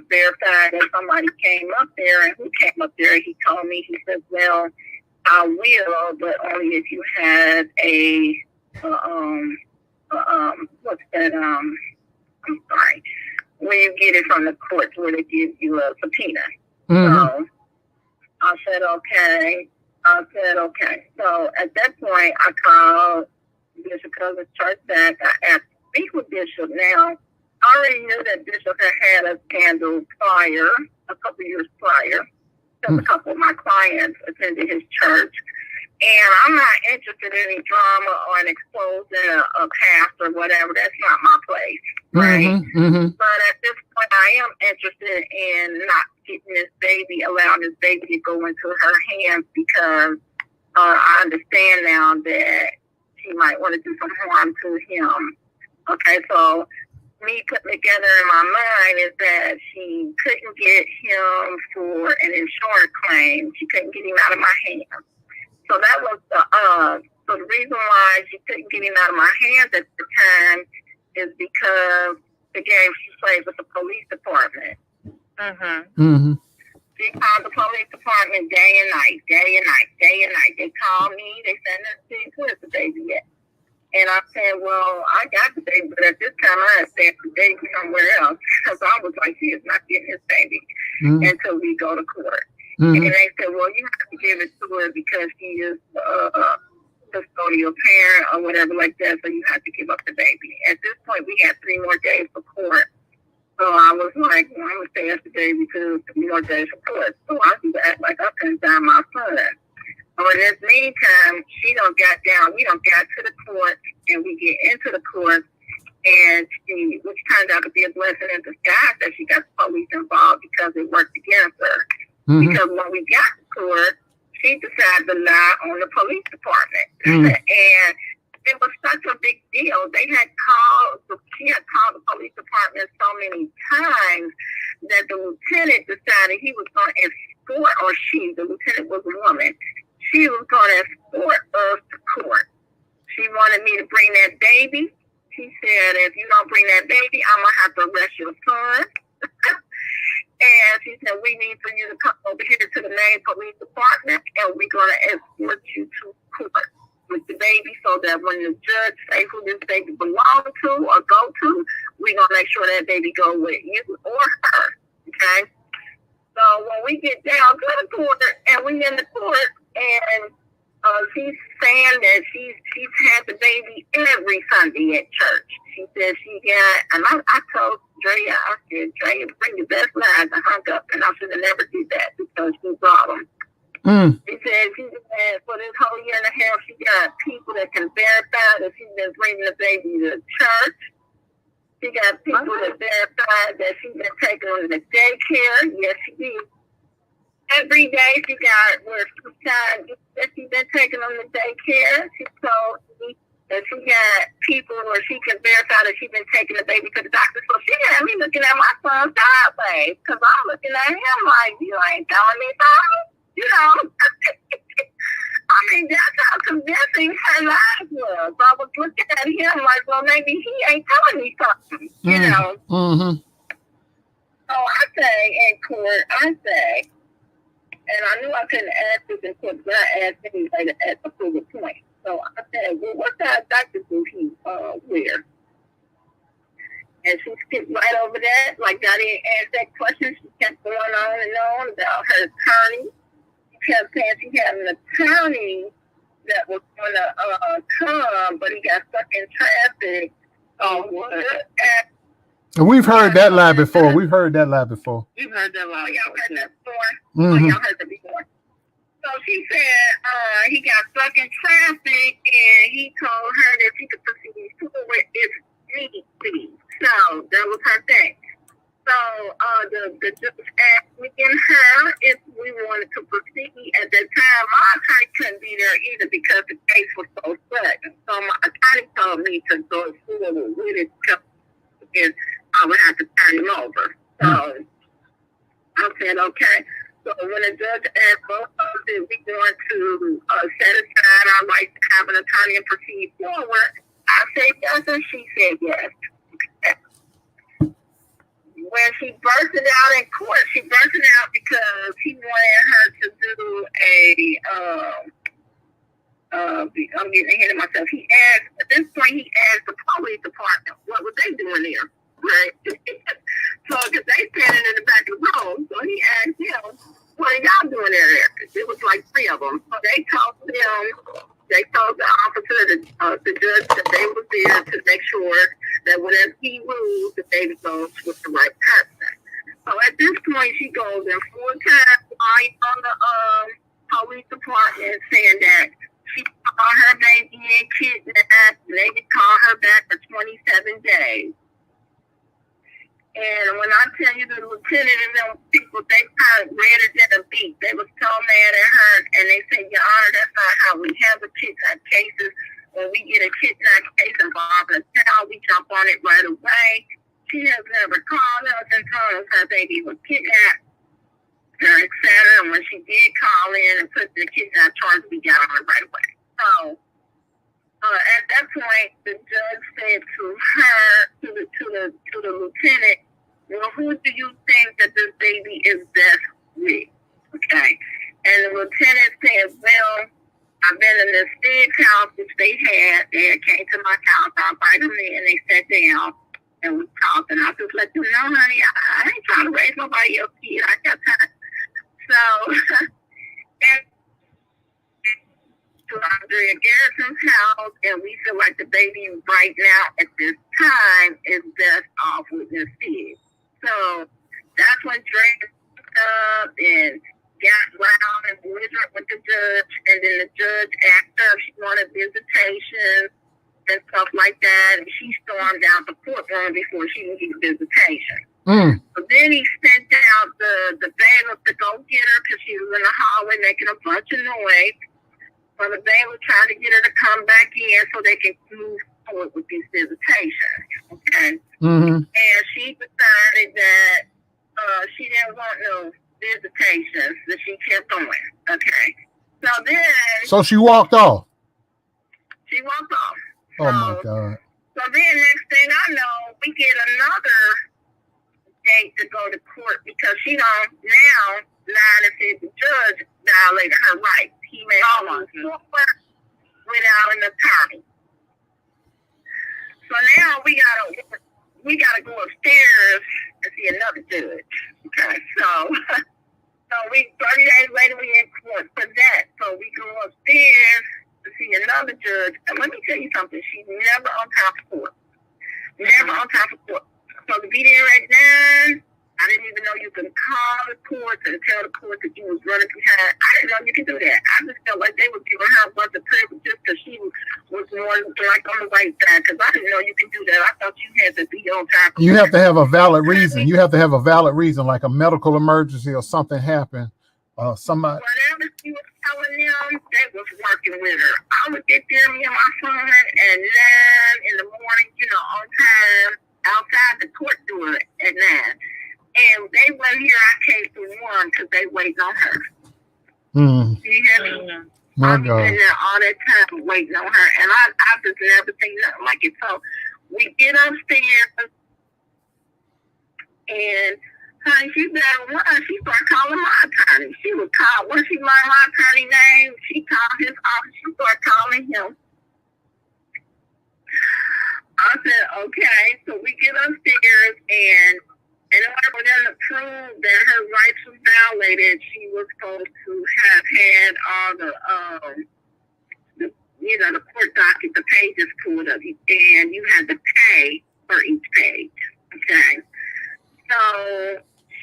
verify that somebody came up there and who came up there, he told me, he said, well, I will, but only if you have a what's that? I'm sorry. When you get it from the courts where they give you a subpoena. So I said, okay. So at that point, I called Bishop Cousins' church back. I asked to speak with Bishop. Now, I already knew that Bishop had a scandal prior, a couple years prior, because a couple of my clients attended his church. And I'm not interested in any drama or in exposing a past or whatever. That's not my place, right? But at this point, I am interested in not getting this baby, allowing this baby to go into her hands, because I understand now that she might want to do some harm to him. Okay, so me putting together in my mind is that she couldn't get him for an insurance claim. She couldn't get him out of my hands. So that was so the reason why she couldn't get him out of my hands at the time is because, again, she played with the police department. She called the police department day and night. They call me. They send us to where's the baby at? And I said, well, I got the baby, but at this time I had sent the baby somewhere else because I was like, she is not getting this baby until we go to court. And they said, well, you have to give it to her because she is custodial parent or whatever like that, so you have to give up the baby. At this point, we had 3 more days for court. So I was like, well, I'm going to stay at the baby because 3 more days for court. So I just act like I couldn't die my son. So in this meantime, we don't get to the court, and we get into the court, and which turned out to be a blessing in disguise that she got the police involved because they worked against her. Because when we got to court, she decided to lie on the police department. And it was such a big deal. She had called the police department so many times that the lieutenant decided he was going to escort, or the lieutenant was a woman, she was going to escort us to court. She wanted me to bring that baby. She said, if you don't bring that baby, I'm going to have to arrest your son. And she said, we need for you to come over here to the main police department, and we're going to escort you to court with the baby so that when the judge say who this baby belongs to or go to, we're going to make sure that baby go with you or her, okay? So when we get down to the court, and we in the court, and she's saying that she's had the baby every Sunday at church. She said she got, and I told Drea, I said, Drea, bring your best lies. I hung up, and I should have never did that because she brought them. She said she had, for this whole year and a half, she got people that can verify that she's been bringing the baby to church. She got people that verify that she's been taking her to daycare. Yes, she did. Every day she got where she's been taking them to daycare. She told me that she got people where she can verify that she's been taking the baby to the doctor. So she had me looking at my son sideways because I'm looking at him like, you ain't telling me something, you know. I mean, that's how convincing her life was. I was looking at him like, well, maybe he ain't telling me something, you know. So I say in court, and I knew I couldn't ask this in court, but I asked anyway to ask a full point. So I said, well, what size doctor do he wear? And she skipped right over that. Like, I didn't ask that question. She kept going on and on about her attorney. She kept saying she had an attorney that was going to come, but he got stuck in traffic. And we've heard that lie before. We've heard that lie before. Y'all heard that before? Y'all heard that before? So she said he got stuck in traffic, and he told her that she could proceed forward if need be. So that was her thing. So the judge asked me and her if we wanted to proceed. At that time, my attorney couldn't be there either because the case was so sudden. So my attorney told me to go forward with it because I would have to turn him over. So I said, okay. So when the judge asked both of us if we want to set aside our right to have an attorney and proceed forward, I said yes, and she said yes. When she bursted out in court, she bursted out because he wanted her to do I'm getting ahead of myself. At this point, he asked the police department, what were they doing there? Right? So, because they standing in the back of the room, so he asked them, what are y'all doing there? It was like 3 of them. So they told the officer, the judge, that they were there to make sure that whatever he rules, the baby goes with the right person. So at this point, she goes in full-time lying on the police department saying that she saw her baby and kidnapped, and they could call her back for 27 days. And when I tell you the lieutenant and those people, they kind of read it in a beat. They was so mad at her, and they said, Your Honor, that's not how we handle kidnap cases. When we get a kidnap case involving a child, we jump on it right away. She has never called us and told us her baby was kidnapped, etc. And when she did call in and put the kidnap charge, we got on it right away. So at that point, the judge said to her, to the lieutenant, well, who do you think that this baby is best with? Okay. And the lieutenant said, well, I I've been in this big house which they had came to my house. I invited them in. They sat down and we talked. And I just let them know, honey, I ain't trying to raise nobody else's kid. I got time. So, and to Andrea Garrison's house, and we feel like the baby right now at this time is best off with this kid. So that's when Dre up and got loud and belligerent with the judge, and then the judge asked her if she wanted visitations and stuff like that, and she stormed out the courtroom before she would get visitation. So then he sent out the bailiff to go get her because she was in the hallway making a bunch of noise. So the bailiff tried to get her to come back in so they can move forward with this visitation. Okay. And she decided that she didn't want no visitations, that she kept going. Okay. So then. So she walked off. She walked off. Oh my God. So then next thing I know, we get another date to go to court because she don't now lie and say the judge violated her rights. He made her without an attorney. So now we gotta go upstairs and see another judge. Okay, so we 30 days later we in court for that. So we go upstairs to see another judge. And let me tell you something, she's never on time for court. Never on time for court. So to be there at 9, I didn't even know you could call the court and tell the court that you was running behind. I didn't know you could do that. I just felt like they were giving her a bunch of privileges because she was more like on the right side. Because I didn't know you could do that. I thought you had to be on time. You have to have a valid reason. You have to have a valid reason, like a medical emergency or something happened. Somebody. Whatever she was telling them, they was working with her. I would get there, me and my son, at 9 in the morning, on time, outside the court door at 9. And they went here, I came to 1 because they waiting on her. You hear me? I've been there all that time waiting on her. And I just never seen nothing like it. So we get upstairs and honey, she better run. She started calling my attorney. She would call, once she learned my attorney name, she called his office. She started calling him. I said, okay. So we get upstairs, and in order for them to prove that her rights were violated, she was supposed to have had all the court docket, the pages pulled up, and you had to pay for each page. Okay. So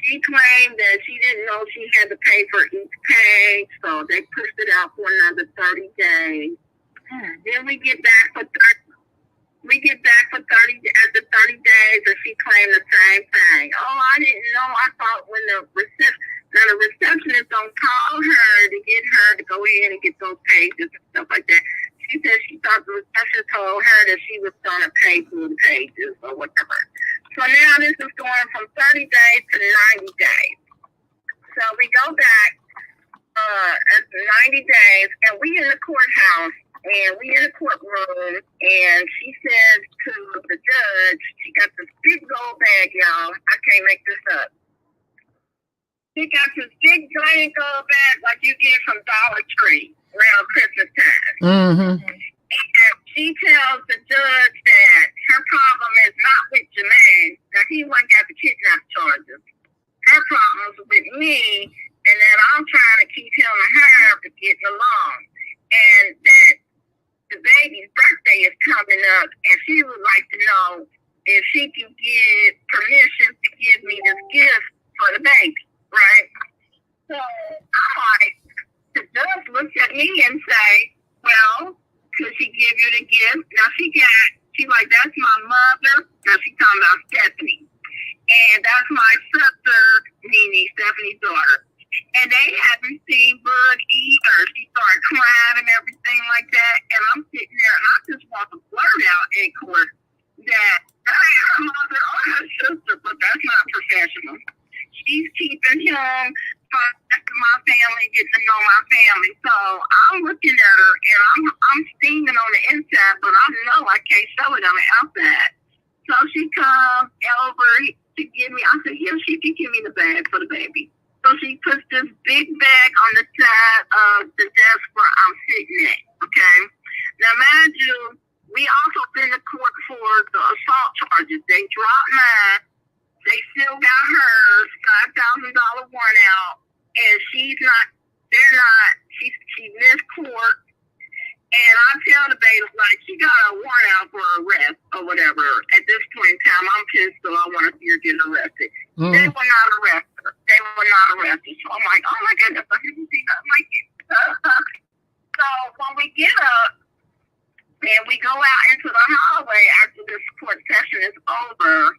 she claimed that she didn't know she had to pay for each page, so they pushed it out for another 30 days. Then we get back for 30 after 30 days, and she claimed the same thing. Oh, I didn't know. I thought when the receptionist don't call her to get her to go in and get those pages and stuff like that. She said she thought the receptionist told her that she was going to pay for the pages or whatever. So now this is going from 30 days to 90 days. So we go back after 90 days, and we in the courthouse, and we in the courtroom, and she says to the judge, she got this big gold bag, y'all. I can't make this up. She got this big giant gold bag like you get from Dollar Tree around Christmas time. And she tells the judge that her problem is not with Jermaine. Now, he wasn't got the kidnap charges. Her problem is with me, and that I'm trying to keep him and her to get along. And that the baby's birthday is coming up, and she would like to know if she can get permission to give me this gift for the baby, right? So I'm like, the judge looks at me and say, well, could she give you the gift? Now she's like, that's my mother. Now she's talking about Stephanie. And that's my sister, Nene, Stephanie's daughter. And they haven't seen Bud either. She started crying and everything like that. And I'm sitting there and I just want to blurt out in court that ain't her mother or her sister, but that's not professional. She's keeping him from my family, getting to know my family. So I'm looking at her and I'm steaming on the inside, but I know I can't show it on the outside. So she comes over to give me, I said, yeah, she can give me the bag for the baby. So So she puts this big bag on the side of the desk where I'm sitting at. Okay. Now, mind you, we also been to court for the assault charges. They dropped mine. They still got hers, $5,000 warrant out, and they're not, she missed court. And I tell the bailiff, like, she got a warrant out for arrest or whatever. At this point in time, I'm pissed, so I want to see her get arrested. Mm-hmm. They were not arrested. So I'm like, oh my goodness, I haven't seen nothing like it. So when we get up and we go out into the hallway after this court session is over,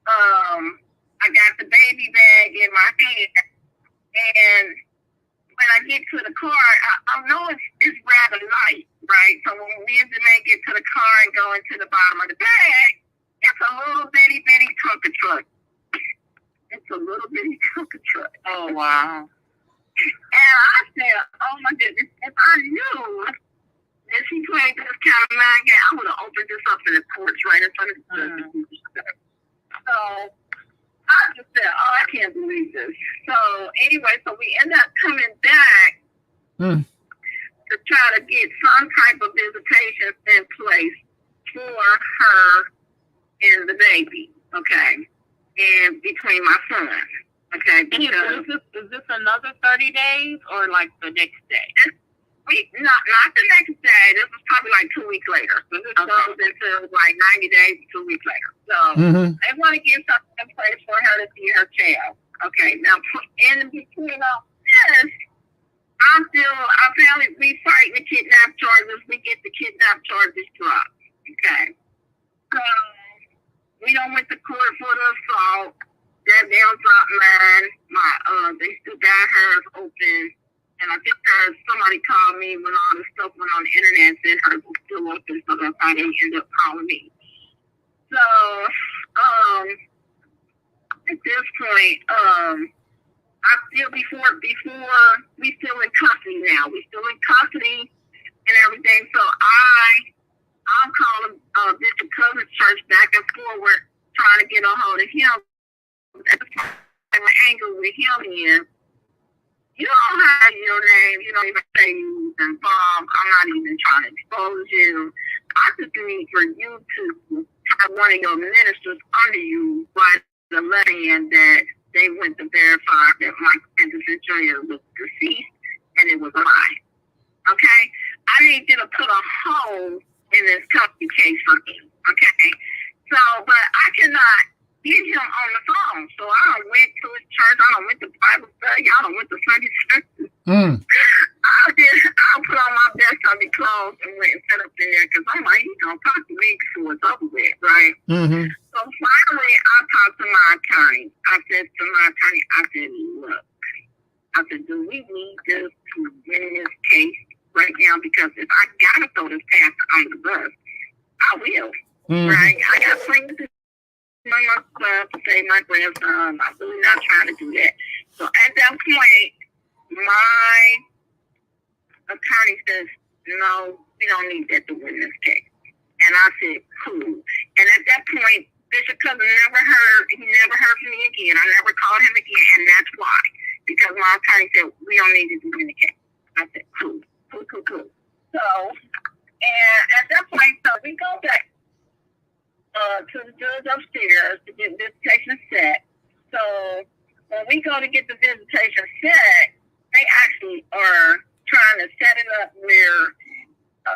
I got the baby bag in my hand, and when I get to the car, I know it's rather light, right? So when we get to the car and go into the bottom of the bag, it's a little bitty Tonka truck. It's a little bitty Tonka truck. Oh, wow. And I said, oh my goodness, if I knew that she played this kind of mind game, I would have opened this up in the porch right in front of the judge. So I just said, oh, I can't believe this. So anyway, so we end up coming back to try to get some type of visitation in place for her and the baby, okay, and between my son, okay. Because is this another 30 days or like the next day? Not the next day. This was probably like 2 weeks later. So this goes into like 90 days, 2 weeks later. So they want to get something in place for her to see her child. Okay. Now, in between all this, we fight the kidnap charges. We get the kidnap charges dropped. Okay. So we don't went to court for the assault. That they'll drop mine. They still got hers open. And I think somebody called me when all this stuff went on the internet and said hers was still open, so that's how they ended up calling me. So, at this point, we still in custody now. We still in custody and everything. So I'm calling Bishop Cousin's church back and forward, trying to get a hold of him. And my anger with him is, you don't have your name. You don't even say you was involved. I'm not even trying to expose you. I just need for you to have one of your ministers under you write the letter in that they went to verify that Michael Henderson Jr. was deceased and it was a lie. Okay? I need you to put a hold in this custody case for me. Okay? So, but I cannot get him on the phone. So I went to his church. I went to Bible study. I went to Sunday service. I put on my best Sunday clothes and went and set up in there because I'm like, he's going to talk to me before it's over with, right? So finally, I talked to my attorney. I said to my attorney, look, I said, do we need this to win this case right now? Because if I got to throw this pastor on the bus, I will, right? I got things to my club to save my grandson. I'm really not trying to do that. So at that point, my attorney says, no, we don't need that to win this case. And I said, cool. And at that point, Bishop Cousin never heard from me again. I never called him again, and that's why. Because my attorney said, we don't need to win the case. I said, cool. So, and at that point, so we go back to the judge upstairs to get visitation set. So when we go to get the visitation set, they actually are trying to set it up where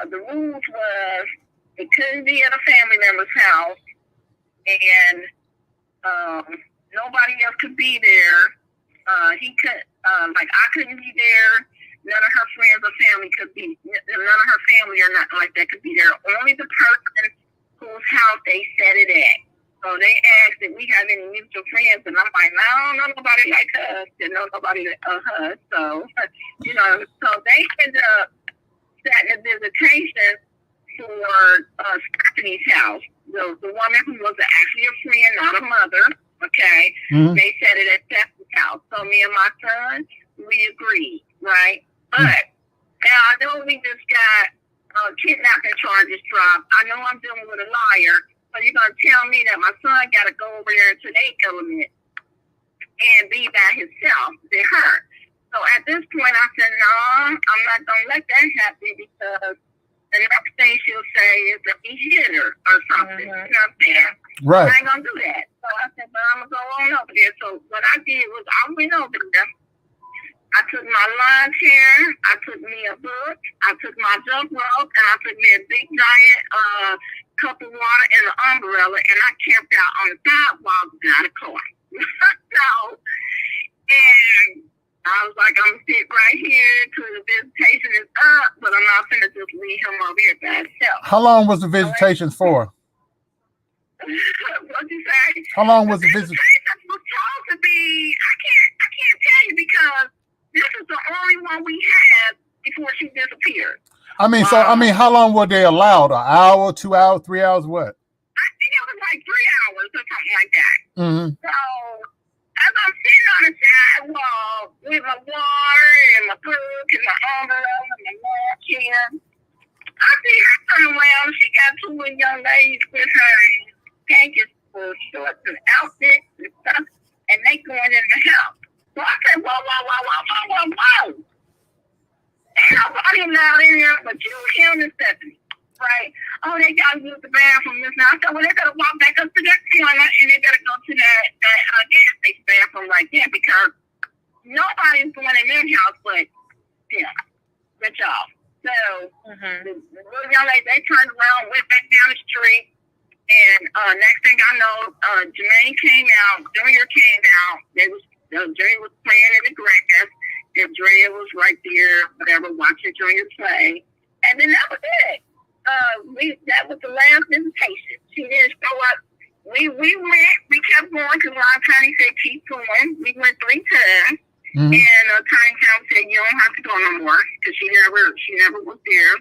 the rules was it couldn't be at a family member's house and nobody else could be there. He could, like I couldn't be there. None of her friends or family could be, none of her family or nothing like that could be there. Only the person whose house they set it at. So they asked if we have any mutual friends, and I'm like, no, nobody like us, and nobody like us. So, so they ended up setting a visitation for Stephanie's house. The woman who was actually a friend, not a mother, okay? They set it at Stephanie's house. So me and my son, we agreed, right? But now I know we just got kidnapping charges dropped. I know I'm dealing with a liar, but you're going to tell me that my son got to go over there into their element and be by himself than her. So at this point, I said, no, I'm not going to let that happen because the next thing she'll say is that he hit her or something. You know what I'm saying? Right. I ain't going to do that. So I said, but I'm going to go on over there. So what I did was I went over there. I took my lawn chair, I took me a book, I took my junk rope, and I took me a big giant cup of water and an umbrella, and I camped out on the sidewalk without a car. So, and I was like, I'm going to sit right here till the visitation is up, but I'm not going to just leave him over here by himself. How long was the visitation for? What'd you say? How long was the visitation? It was supposed to be, I can't tell you because this is the only one we had before she disappeared. I mean, so how long were they allowed? An hour, 2 hours, 3 hours, what? I think it was like 3 hours or something like that. Mm-hmm. So as I'm sitting on the sidewalk with my water and my book and my umbrella and my lawn chair, I see her turn around. She got 2 young ladies with her panties for shorts and outfits and stuff, and they going in the house. So I said, whoa. Ain't nobody allowed in there but you, him, and Stephanie. Right? Oh, they got to use the bathroom. I said, well, they got to walk back up to that corner and they got to go to that gas station bathroom right there because nobody's going in their house but y'all. So the little young lady, they turned around, went back down the street, and next thing I know, Jermaine came out, Junior came out. Junior was playing in the grass, and Drea was right there, whatever, watching Junior play. And then that was it. That was the last visitation. She didn't show up. We kept going because Ron Tiny said keep going. We went 3 times. Mm-hmm. And Tiny Town said you don't have to go no more because she never was there.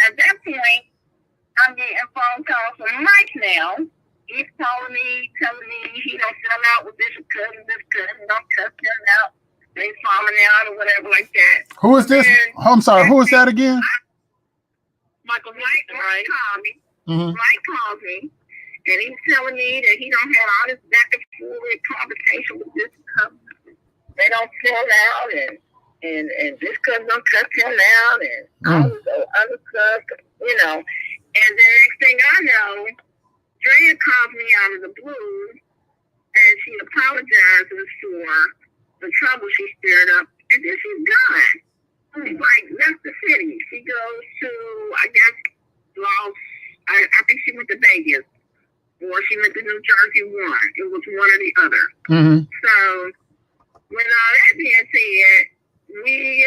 At that point, I'm getting phone calls from Mike now. He's calling me, telling me he don't sell out with this cousin, don't cuss them out. They farming out or whatever like that. Who is this? I'm sorry, who is that again? Mike called me. Mm-hmm. Mike called me, and he's telling me that he don't have all this back and forth conversation with this cousin. They don't sell out, and this cousin don't cuss him out, and all this other stuff, you know. And the next thing I know, Drea calls me out of the blue, and she apologizes for the trouble she stirred up, and then she's gone. She's like, left the city. She goes to, I guess, I think she went to Vegas, or she went to New Jersey one. It was one or the other. Mm-hmm. So, with all that being said, we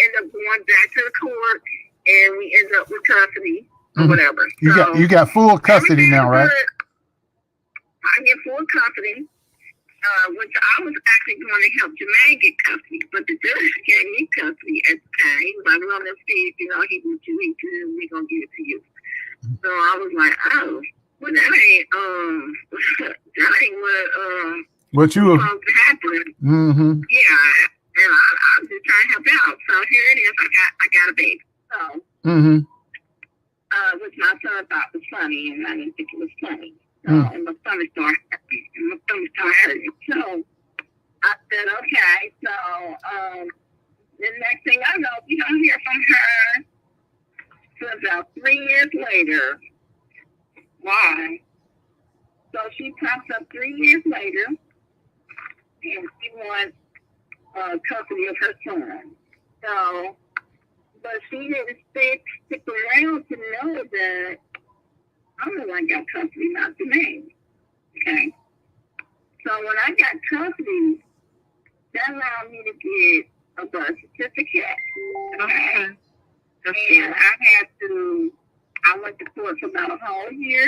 end up going back to the court, and we end up with custody. Or whatever. You got full custody now, right? I get full custody, which I was actually going to help Jermaine get custody, but the judge gave me custody at the time. He was like, well, let's see if he was you, we're going to give it to you. So I was like, oh, well, that ain't what you supposed to happen. Mm-hmm. Yeah, and I'm just trying to help out. So here it is. I got a baby. So. Which my son thought was funny, and I didn't think it was funny. So, and my stomach started hurting. So I said, okay. So the next thing I know, we don't hear from her for about 3 years later. Why? So she pops up 3 years later, and she wants custody of her son. So. But she didn't stick around to know that I'm the one got custody, not Jermaine. Okay? So when I got custody, that allowed me to get a birth certificate. Okay? And I went to court for about a whole year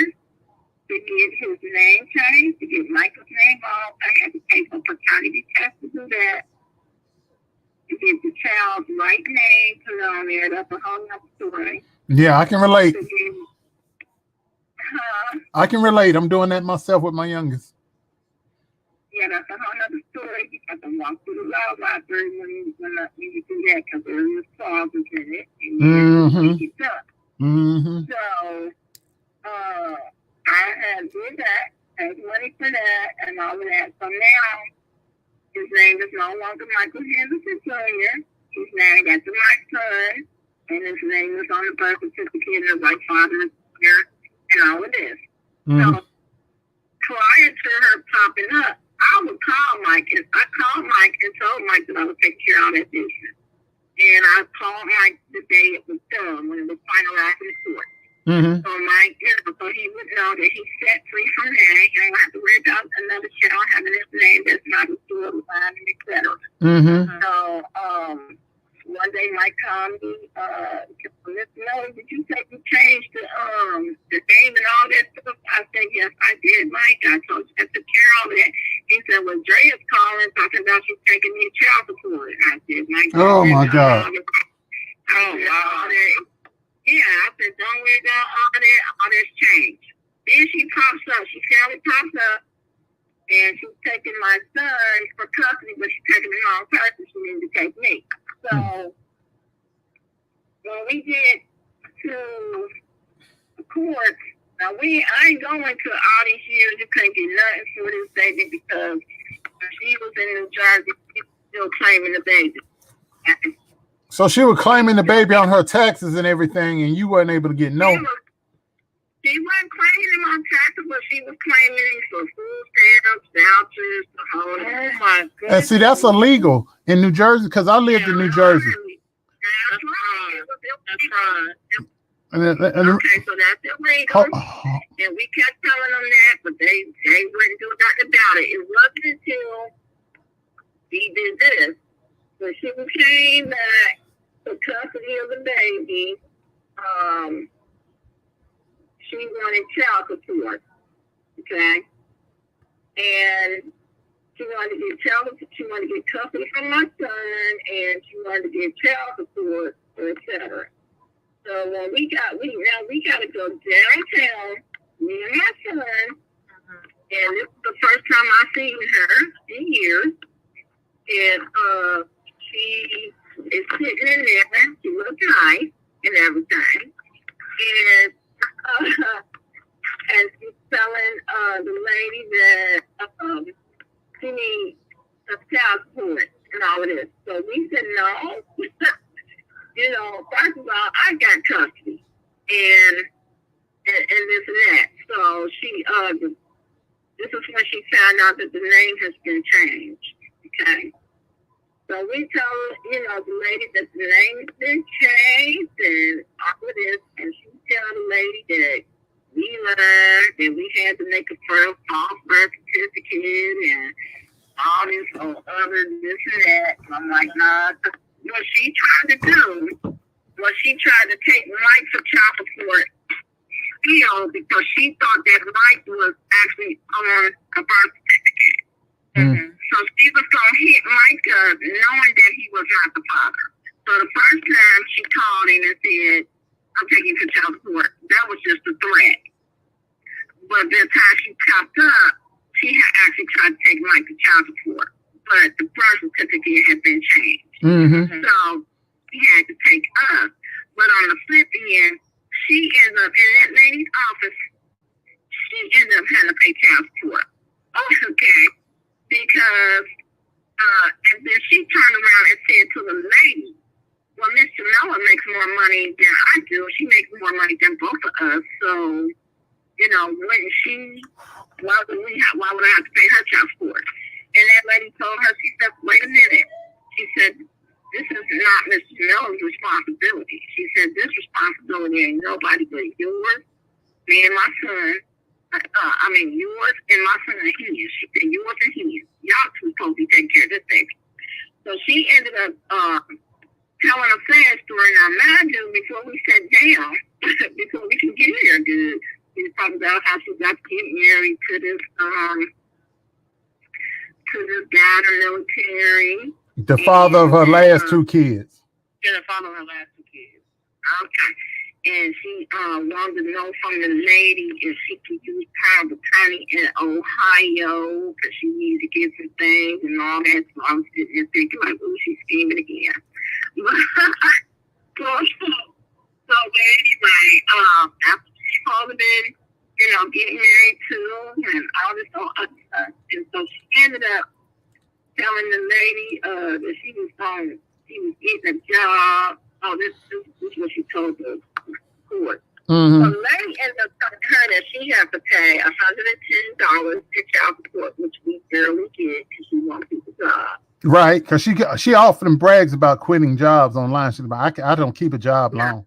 to get his name changed, to get Michael's name off. I had to pay for paternity test to do that. To get the child's right name put on there. That's a whole other story. Yeah, I can relate. I can relate. I'm doing that myself with my youngest. Yeah, that's a whole other story. You have to walk through the law library when you do that because there is clauses in it. And you get up. So, I had to do that, paid money for that, and all of that. So now, His name is no longer Michael Henderson Jr. He's named after my son, and his name is on the birth certificate of my father and mother and all of this. So prior to her popping up, I would call Mike, and I called Mike and told Mike that I would take care of that business. And I called Mike the day it was done, when it was finalized in court. So Mike, so he would know that he's set free from that. He don't have to worry about another child having his name that's not a storyline, etc. So one day Mike called me, did you say you changed the name and all that stuff? I said, yes, I did, Mike. I told you I took care of all that. He said, well, Dre is calling, talking about you taking me child support. I said, Mike. Oh my God. Yeah, I said, don't worry about all that's changed. Then she pops up. She finally pops up, and she's taking my son for custody, but she's taking the wrong person. She needed to take me. So when we get to the court, now I ain't going to all these years. You can't get nothing for this baby because she was in New Jersey. She was still claiming the baby. So she was claiming the baby on her taxes and everything, and you weren't able to get no. She wasn't claiming him on taxes, but she was claiming him for food stamps, vouchers, the whole. Oh my goodness! And see, that's illegal in New Jersey because I lived in New Jersey. That's right. That's right. Okay, so that's illegal. And we kept telling them that, but they wouldn't do nothing about it. It wasn't until he did this. So she came back for custody of the baby. She wanted child support, okay? And she wanted to get she wanted to get custody from my son, and she wanted to get child support, etc. So when we got to go downtown, me and my son, and this is the first time I've seen her in years, and she is sitting in there. She looks nice and everything, and she's telling the lady that she needs a child support and all of this. So we said no. First of all, I got custody and this and that. So she this is when she found out that the name has been changed. Okay. So we told, the lady that the name has been changed and all of this, and she tell the lady that we learned that we had to make a false birth certificate and all this other this and that. And I'm like, nah. What she tried to do was she tried to take Mike for child support, because she thought that Mike was actually on a birth certificate. So she was going to hit Mike up knowing that he was not the father. So the first time she called in and said, I'm taking you for child support, that was just a threat. But the time she popped up, she had actually tried to take Mike to child support. But the birth certificate had been changed. So he had to take us. But on the flip end, she ends up in that lady's office. She ends up having to pay child support. Okay. Because, and then she turned around and said to the lady, well, Miss Jamela makes more money than I do. She makes more money than both of us. So, why would I have to pay her child support? And that lady told her, she said, wait a minute. She said, this is not Miss Jamela's responsibility. She said, this responsibility ain't nobody but yours, me and my son. Yours and my son and his. She said, yours and his. Y'all two supposed to be taking care of this baby. So she ended up telling a sad story. Now, mind you, before we sat down, before we could get here good, she talked about how she got to get married to this guy in the military. The father of her last two kids. Yeah, the father of her last two kids. Okay. And she wanted to know from the lady if she could use power of attorney in Ohio because she needed to get some things and all that. So I was sitting there thinking, like, oh, she's scheming again. So anyway, after she called the baby, getting married too and all this other stuff. And so she ended up telling the lady that she was getting a job. Oh, this is what she told the court. Mm-hmm. The lady ended up telling her that she had to pay $110 to child support, which we barely get because she won't keep the job. Right, because she often brags about quitting jobs online. She's like, I don't keep a job long.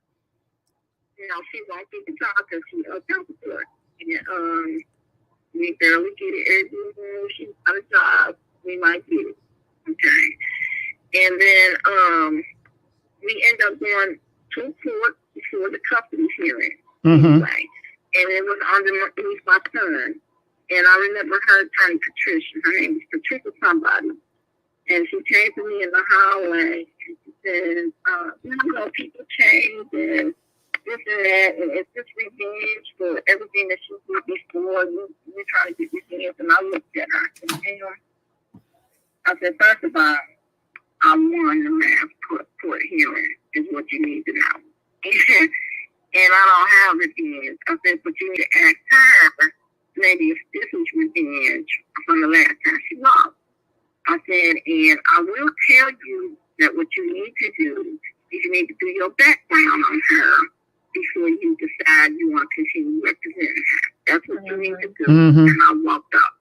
You know, she won't keep the job because she child support. And we barely get it. Every she's got a job, we might get it. Okay. And then we end up going to court before the custody hearing. Mm-hmm. Anyway. And it was underneath my son. And I remember her turning Patricia. Her name was Patricia somebody. And she came to me in the hallway and she said, you know, people change and this and that, and it's just revenge for everything that she did before. You're trying to get revenge. And I looked at her. I said, damn. I said, first of all, I won the mass court hearing, is what you need to know. And I don't have revenge. I said, but you need to ask her, maybe if this is revenge from the last time she lost. I said, and I will tell you that what you need to do is you need to do your background on her before you decide you want to continue representing her. That's what you need to do. Mm-hmm. And I walked up.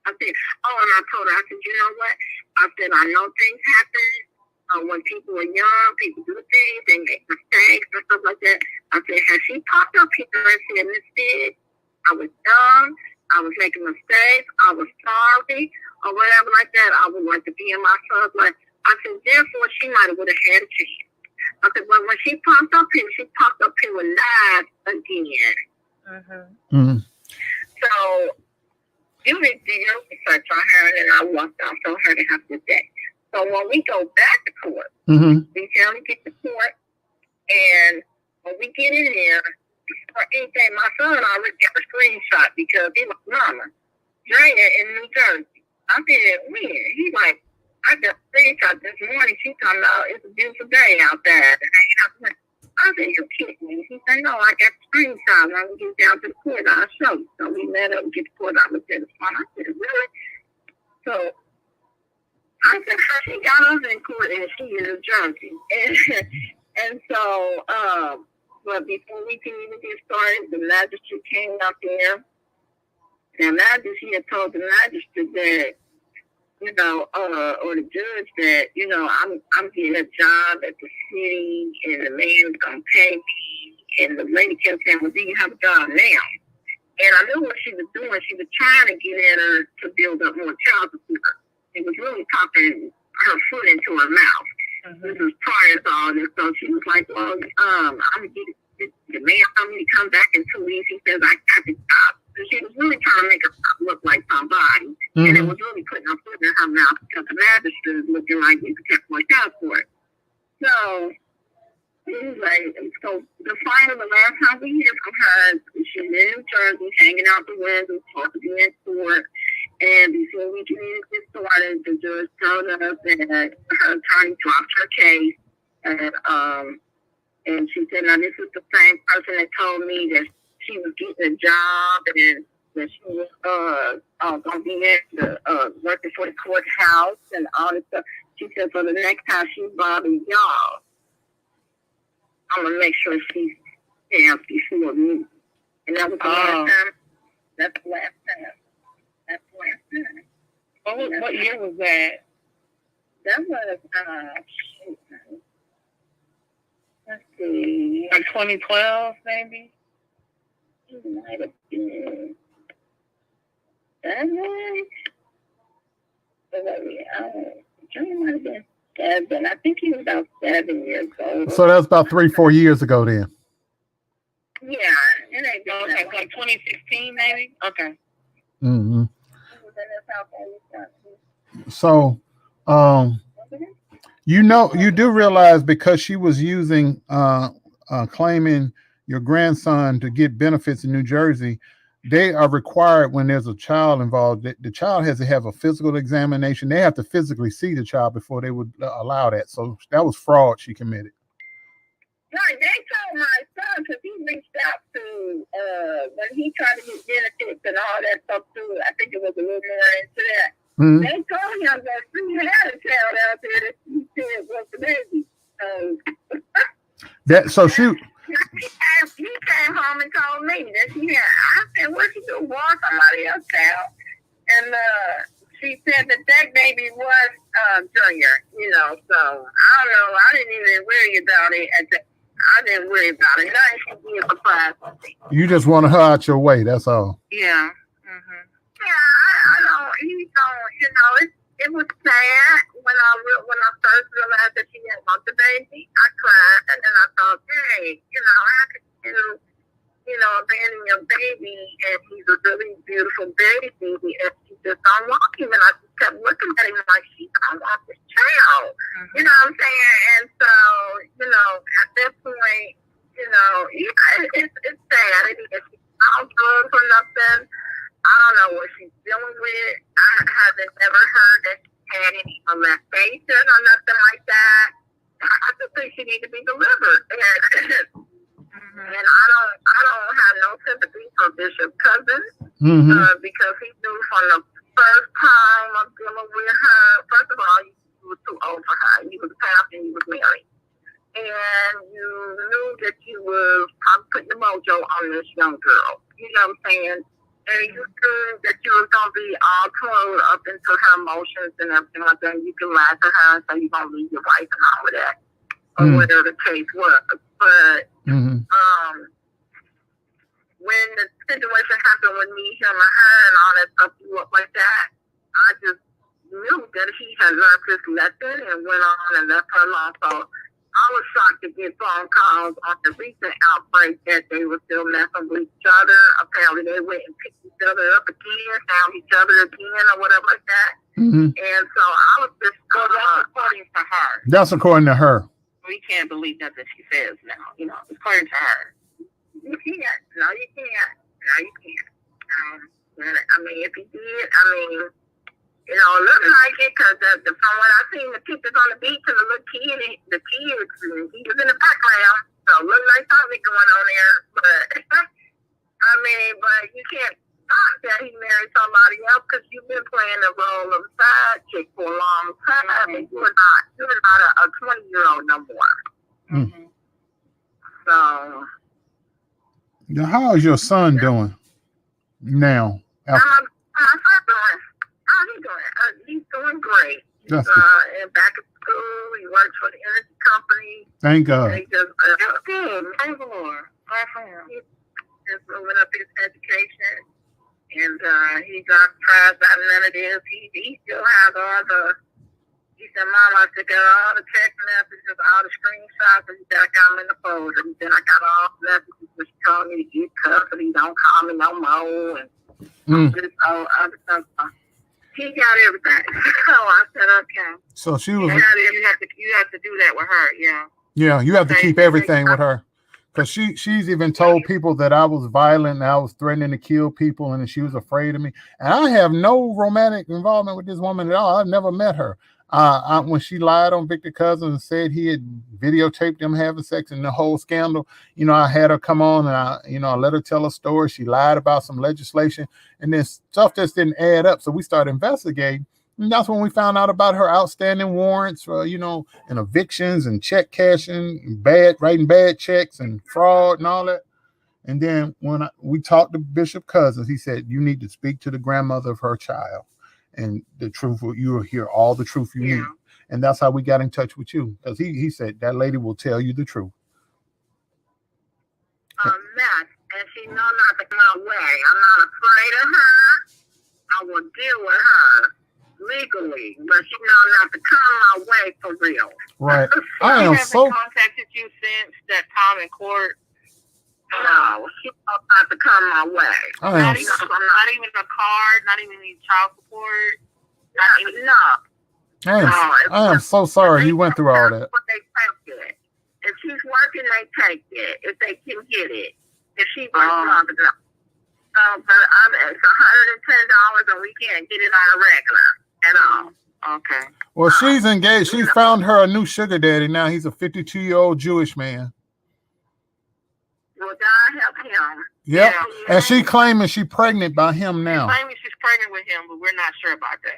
I said, oh, and I told her, I said, you know what? I said, I know things happen when people are young, people do things, they make mistakes and stuff like that. I said, has she popped up here and said, Miss Big, I was young, I was making mistakes, I was sorry, or whatever like that, I would like to be in my son's life. I said, therefore, she might have would have had a chance. I said, but when she popped up here with lies again. Mm-hmm. Mm-hmm. So, you did your research on her, and then I walked out, told her to have a good day. So when we go back to court, Mm-hmm. we finally get to court, and when we get in there, before anything, my son already got a screenshot because he was mama, Drea in New Jersey. I said, when? He's like, I got a screenshot this morning. She talking about it's a beautiful day out there. I said, you're kidding me. He said, no, I got the screenshot. When we get down to the court, I'll show you. So we met up and get to court. I looked at the phone. I said, really? So I said, how she got us in court and she in New Jersey. And so, but before we can even get started, the magistrate came out there. And he had told the magistrate that, you know, or the judge that, you know, I'm getting a job at the city and the man's gonna pay me. And the lady kept saying, well, do you have a job now? And I knew what she was doing. She was trying to get at her to build up more child support. She was really popping her foot into her mouth. Mm-hmm. This was prior to all this. So she was like, well, I'm gonna get the man told me to come back in 2 weeks. He says I got the job. So she was really trying to make her look like somebody. Mm-hmm. And it was really putting her foot in her mouth because the magistrate was looking like you could take more child support. So anyway, so the last time we hear from her, she's in New Jersey, hanging out the window, talking in court. And before we can even get started, the judge told us that her attorney dropped her case. And she said, now this is the same person that told me that she was getting a job and that she was going to be working for the courthouse and all this stuff. She said, so the next time she bothers y'all, I'm going to make sure she stands before me. And that was the last time. That's the last time. That's the last time. What year was that? That was, let's see. Like 2012, maybe? It might have been 7. It might have been 7. I think he was about 7 years old. So that's about 3-4 years ago then. Yeah, it ain't been okay, like 2016 maybe? Okay. Mm-hmm. So, you do realize because she was using, claiming your grandson to get benefits in New Jersey, they are required when there's a child involved. The child has to have a physical examination. They have to physically see the child before they would allow that. So that was fraud she committed. Right, they told my son because he reached out to when he tried to get benefits and all that stuff too. I think it was a little more into that. Mm-hmm. They told him that she had a child out there that she said was the baby. So she. He came home and told me that she had. I said, "What you do, boy? Somebody else's child." And she said that baby was Junior. You know, so I don't know. I didn't even worry about it. I didn't worry about it. Nothing should be a surprise for me. You just wanted her out your way. That's all. Yeah. Mm-hmm. Yeah, I don't. He don't. You know, it was sad when I first realized that she didn't want the baby. I cried, and then I thought, hey, you know, how could you know, abandon your baby, and he's a really beautiful baby, and she just don't want him. And I just kept looking at him like, she don't want this child. Mm-hmm. You know what I'm saying? And so, you know, at that point, you know, it's sad. If she's on drugs or nothing, I don't know what she's dealing with. I haven't ever heard that she had any molestation or nothing like that. I just think she needs to be delivered. And I don't have no sympathy for Bishop Cousins because he knew from the first time of dealing with her. First of all, he was too old for her. He was past and he was married, and you knew that you was putting the mojo on this young girl. You know what I'm saying? And you knew that you was gonna be all clothed up into her emotions and everything like that. You can lie to her and say you're gonna leave your wife and all of that, or whatever the case was. But when the situation happened with me, him, and her, and all that stuff blew up like that, I just knew that he had learned his lesson and went on and left her alone. So I was shocked to get phone calls on the recent outbreak that they were still messing with each other. Apparently, they went and picked each other up again, found each other again, or whatever like that. And so I was just. Well, that's according to her. That's according to her. We can't believe nothing she says now. You know, according to her. You can't. No, you can't. No, you can't. I mean, if he did, I mean, you know, it looked like it because from what I seen, the pictures on the beach and the little kid, the kids, he was in the background. So it looked like something going on there. But, I mean, but you can't stop that he married somebody else because you've been playing the role of side chick for a long time. And you're not a 20-year-old no more. So. Now, how is your son doing now? My son doing? How he doing? He's doing great. He's back at school. He works for the energy company. Thank God. He just good. Thank the Lord. He's just moving up his education, and he's not surprised by none of this. He still has all the. He said, "Mom, I took out all the text messages, all the screenshots, and he said I got them in the folder. He said I got all the messages which told me to get custody, don't call me no more, and this all other stuff." He got everything. So I said, "Okay." So she was. You have to do that with her, yeah. Yeah, you have to keep everything with her, because she's even told people that I was violent and I was threatening to kill people, and she was afraid of me. And I have no romantic involvement with this woman at all. I've never met her. When she lied on Victor Cousins and said he had videotaped them having sex and the whole scandal, you know, I had her come on and I let her tell a story. She lied about some legislation and then stuff just didn't add up. So we started investigating. And that's when we found out about her outstanding warrants for, and evictions and check cashing, writing bad checks and fraud and all that. And then when we talked to Bishop Cousins, he said, you need to speak to the grandmother of her child. And the truth, you will hear all the truth you need. And that's how we got in touch with you. Because he said that lady will tell you the truth. A mess. And she know not to come my way. I'm not afraid of her. I will deal with her legally. But she know not to come my way for real. Right. I am so contacted you since that time in court. No, she knows not to come my way. Not even a card, not even any child support. I am so sorry you went through all that. But they take it. If she's working, they take it. If they can get it. If she works long enough. But it's $110 and we can't get it on a regular at all. Okay. Well, she's engaged. She's found her a new sugar daddy now. He's a 52-year-old Jewish man. Well, God help him. Yep. Yeah. And she claiming she pregnant by him now. She's claiming she's pregnant with him, but we're not sure about that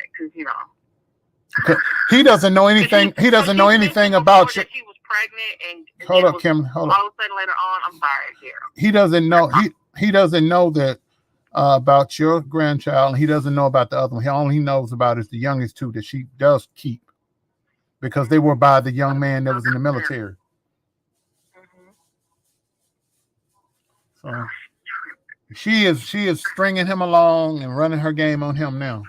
because He doesn't know anything. He doesn't know anything about you. She was pregnant and Hold up, Kim. Hold up. all of a sudden later on, I'm sorry, Darryl. He doesn't know. He doesn't know that about your grandchild, and he doesn't know about the other one. All he knows about is the youngest two that she does keep, because they were by the young man that was in the military. So she is stringing him along and running her game on him now.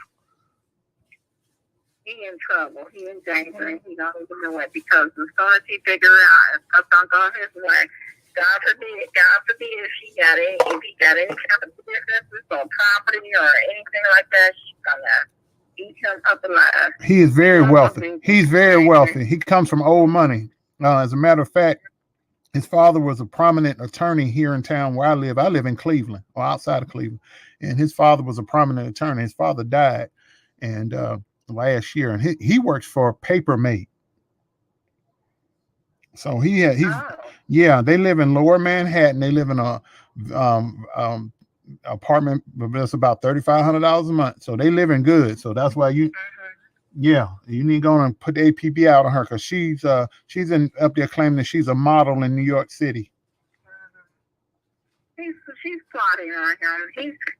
He in trouble. He in danger, and he don't even know it, because as soon as he figure out if stuff don't go his way, God forbid if she got any, if he got any kind of business or property or anything like that, she's gonna eat him up alive. He is very wealthy. He's very wealthy. He comes from old money. As a matter of fact, his father was a prominent attorney here in town where I live. I live in Cleveland, or outside of Cleveland, and his father was a prominent attorney. His father died, and last year, and he works for Papermate. So yeah, they live in Lower Manhattan. They live in a apartment that's about $3,500 a month. So they living good. So that's why you need to go and put the APB out on her, because she's up there claiming that she's a model in New York City. She's plotting on him.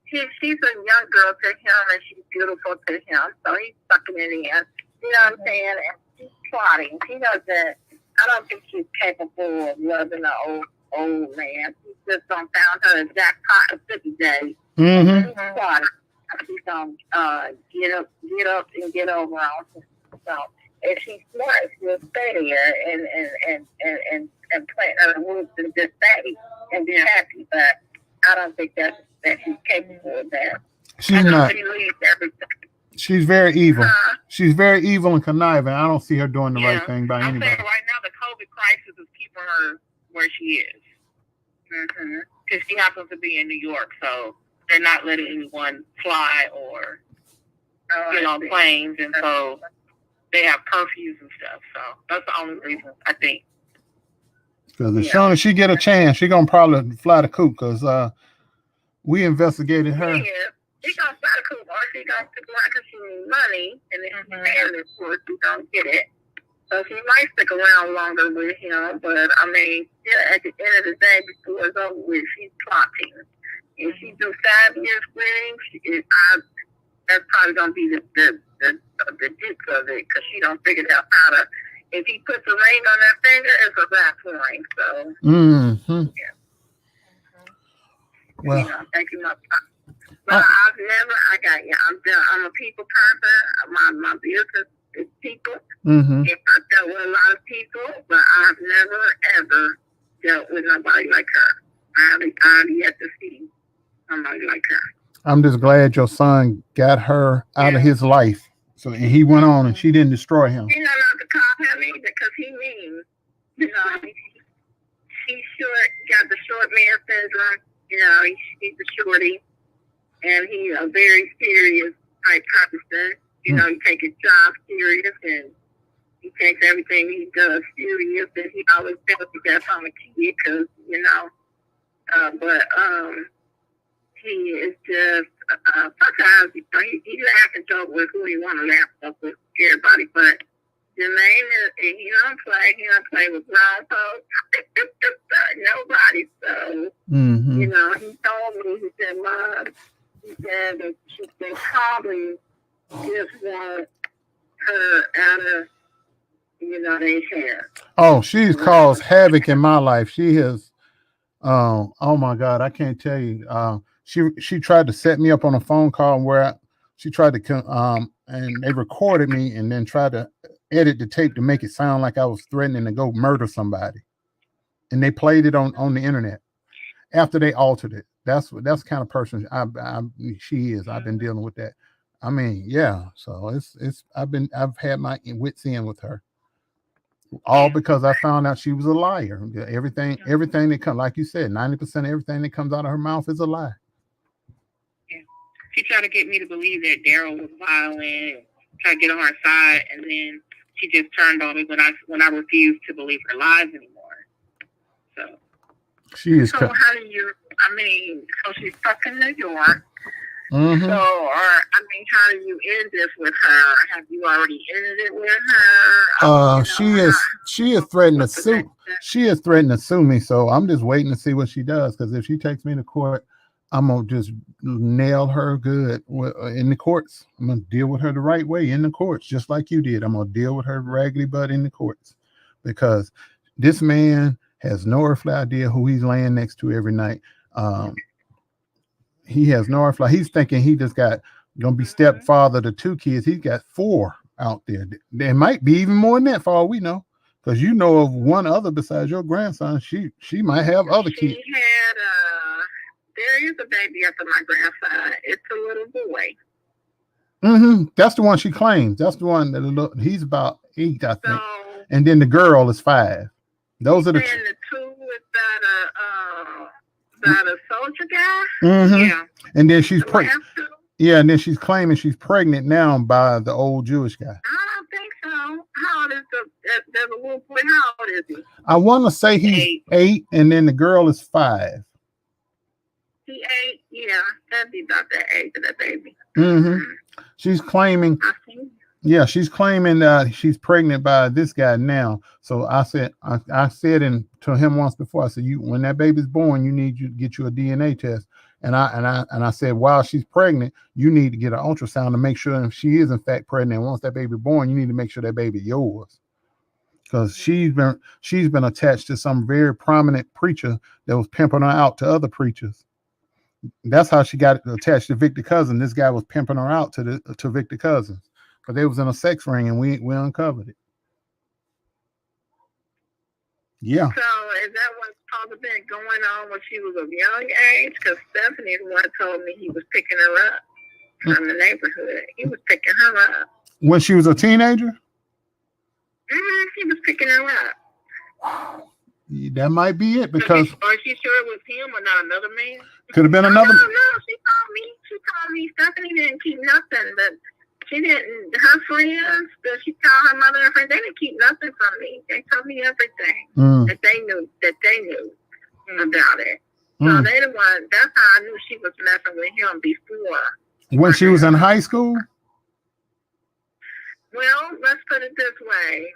She's a young girl to him, and she's beautiful to him. So he's sucking it in. You know what I'm saying? And she's plotting. She doesn't. I don't think she's capable of loving an old man. She just don't found her a jackpot of 50 days. Mm-hmm. She's plotting. She's gonna get up and get over on him. So if she's smart, she'll stay there and plant her roots and just stay and be happy. But I don't think that she's capable of that. She's not. She leaves everything. She's very evil. She's very evil and conniving. I don't see her doing the right thing by anybody. I'm saying right now the COVID crisis is keeping her where she is. Because she happens to be in New York, so they're not letting anyone fly or get on planes, and so they have curfews and stuff. So that's the only reason, I think. Because as soon as she get a chance, she gonna probably fly the coop. Because we investigated her. Yeah, she gonna fly the coop, or she gonna stick around because she needs money, and then she's married, of course, she don't get it. So she might stick around longer with him, but I mean, at the end of the day, before it's over with, she's plotting. If she do 5 years thing, that's probably gonna be the dip of it, because she don't figure out how to. If he puts a ring on that finger, it's a wrap for him. So Well, thank you, my time. But I'm a people person. My business is people. If I dealt with a lot of people, but I've never ever dealt with nobody like her. I've yet to see somebody like her. I'm just glad your son got her out of his life. So and he went on, and she didn't destroy him. You know not to call him either, because he mean. You know, he's short, got the short man syndrome. You know, he's a shorty, and he's a very serious type person. You know, he takes his job serious, and he takes everything he does serious, and he always tells me that's on the kid, because, you know, he is just, sometimes, you know, he laugh and joke with who he want to laugh with everybody, but Jermaine, he don't play with grown folks, nobody, so, you know, he told me, he said, Mom, he said that they probably just want her out of, you know, their hair. Oh, she's caused havoc in my life. She has, oh my God, I can't tell you. She tried to set me up on a phone call where she tried to and they recorded me and then tried to edit the tape to make it sound like I was threatening to go murder somebody, and they played it on the internet after they altered it. That's the kind of person she is. I've been dealing with that. I mean, yeah. So I've had my wits in with her, all because I found out she was a liar. Everything that comes, like you said, 90% of everything that comes out of her mouth is a lie. She tried to get me to believe that Darryl was violent, try to get on her side, and then she just turned on me when I refused to believe her lies anymore. So She is. So how do you? I mean, so she's stuck in New York. Mm-hmm. So, how do you end this with her? Have you already ended it with her? She is threatened to sue. She is threatened to sue me. So I'm just waiting to see what she does. Because if she takes me to court, I'm gonna just nail her good in the courts. I'm gonna deal with her the right way in the courts, just like you did. I'm gonna deal with her raggedy butt in the courts, because this man has no earthly idea who he's laying next to every night. He has no earthly. He's thinking he just got gonna be stepfather to 2 kids. He's got 4 out there. There might be even more than that for all we know, because you know of one other besides your grandson. She might have other kids. She had there is a baby after my grandson. It's a little boy. Mm-hmm. That's the one she claims. That's the one that he's about 8, I think. So, and then the girl is 5. Those are the 2 is that a soldier guy. Mm-hmm. Yeah. And then she's pregnant. Yeah, and then she's claiming she's pregnant now by the old Jewish guy. I don't think so. How old is there's a little boy? How old is he? I want to say he's 8, and then the girl is 5. He 8, yeah, that'd be about that age of that baby. Mm-hmm. She's claiming, yeah, she's claiming that she's pregnant by this guy now. So I said to him once before, I said, when that baby's born, you need to get you a DNA test. And I said, while she's pregnant, you need to get an ultrasound to make sure if she is in fact pregnant. And once that baby born, you need to make sure that baby yours. Because she's been attached to some very prominent preacher that was pimping her out to other preachers. That's how she got attached to Victor Cousin. This guy was pimping her out to Victor Cousin, but they was in a sex ring, and we uncovered it. Yeah. So is that what's probably been going on when she was of young age? Because Stephanie the one told me he was picking her up from the neighborhood. He was picking her up when she was a teenager. He was picking her up. Wow. That might be it, because are you sure it was him or not another man? Could have been another. No, she told me Stephanie didn't keep nothing, but she didn't. Her friends, that she called her mother and friends, they didn't keep nothing from me. They told me everything that they knew about it. So they the one. That's how I knew she was messing with him before. When she was in high school. Well, let's put it this way.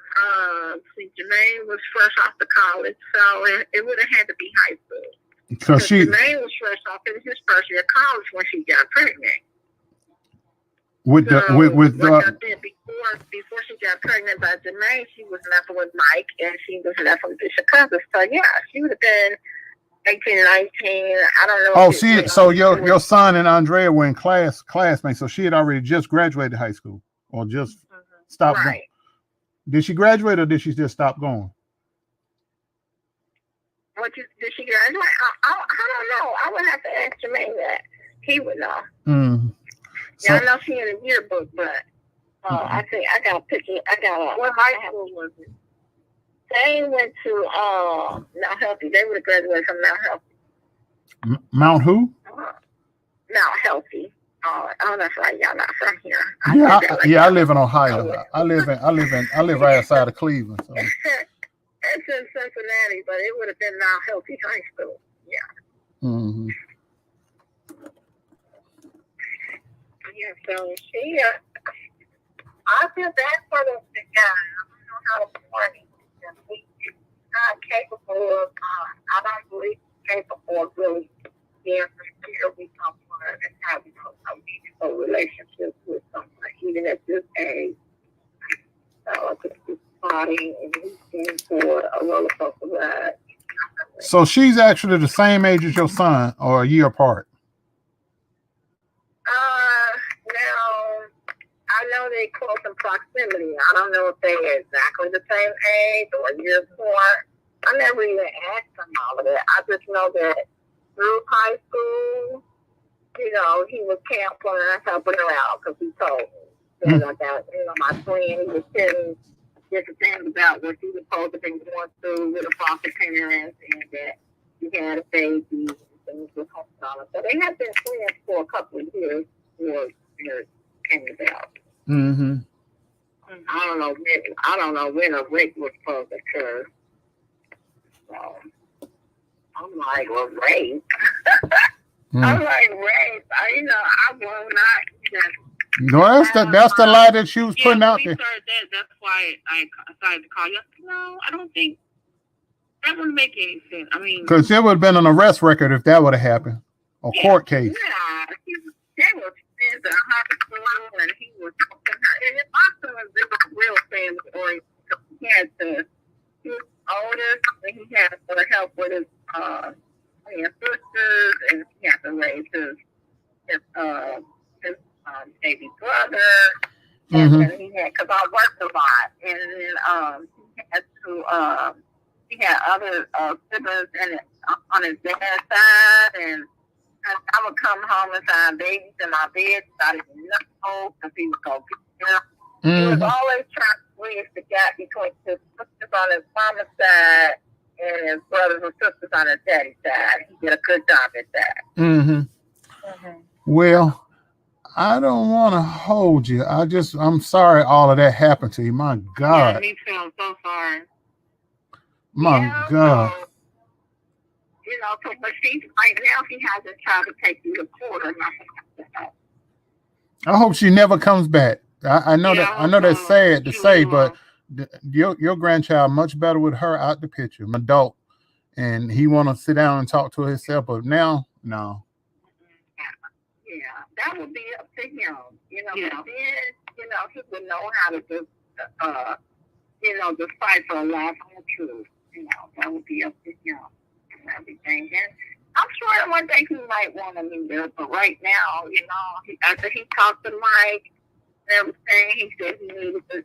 See, Jermaine was fresh off the college, so it would have had to be high school. Because Jermaine was fresh off in his first year of college when she got pregnant. I said, before she got pregnant by Jermaine, she was messing with Mike, and she was messing with Bishop Cousins. So yeah, she would have been 18, 19. I don't know. Oh, so your son and Andrea were in classmates. So she had already just graduated high school, or just stopped going. Did she graduate, or did she just stop going? Did she graduate? I don't know. I would have to ask Jermaine that. He would know. So, I know she in a yearbook, but I think I got a picture. What high school was it? They went to Mount Healthy. They would have graduated from Mount Healthy. Mount who? Mount Healthy. Oh, that's right. Y'all not from here. I live in Ohio. I live right outside of Cleveland. So. It's in Cincinnati, but it would have been Mount Healthy High School. Yeah. Mm-hmm. Yeah. So she, I feel bad for the guy. I don't know how to warn him. He's not capable of. I don't believe he's capable of really being sincere with someone and having a meaningful relationship with someone, even at this age. So it's partying and he's for a roller coaster ride. So she's actually the same age as your son, or a year apart? Now, I know they're close in proximity. I don't know if they're exactly the same age or a year apart. I never even asked them all of that. I just know that through high school, he was counseling and helping her out because he told me. And I got, my friend, he was telling different things about what she was supposed to be going through with a foster parents and that she had a baby and things with hospital. So they had been friends for a couple of years before it came about. Mm-hmm. I don't know when a rape was supposed to occur. So I'm like, well, rape. Mm. I'm like, rape. I will not. No, that's the lie that she was putting out there. That's why I decided to call you. No, I don't think that wouldn't make any sense. I mean, because there would have been an arrest record if that would have happened, a court case. Yeah, they was in the hospital and he was helping her. And it also was a real family story. He was oldest and he had to help with his sisters, and he had to raise his baby brother. And then he had, because I worked a lot, and then he had other siblings on his dad's side, and I would come home and find babies in my bed, so I didn't know because he was going to get them. He was always trying to bridge the gap between his sisters on his mama's side and his brothers and sisters on his daddy's side. He did a good job at that. Well, I don't want to hold you. I'm sorry all of that happened to you. My God. Yeah, me too. I'm so sorry. My God. So, but right now he hasn't tried to take you to court or nothing. I hope she never comes back. I know that's sad to say, but your grandchild much better with her out the picture, an adult, and he want to sit down and talk to herself. But now, no. Yeah, that would be up to him. But then he would know how to just decipher a lie from the truth. That would be up to him and everything. And I'm sure one day he might want to meet her, but right now, after he talked to Mike and everything, he said he needed to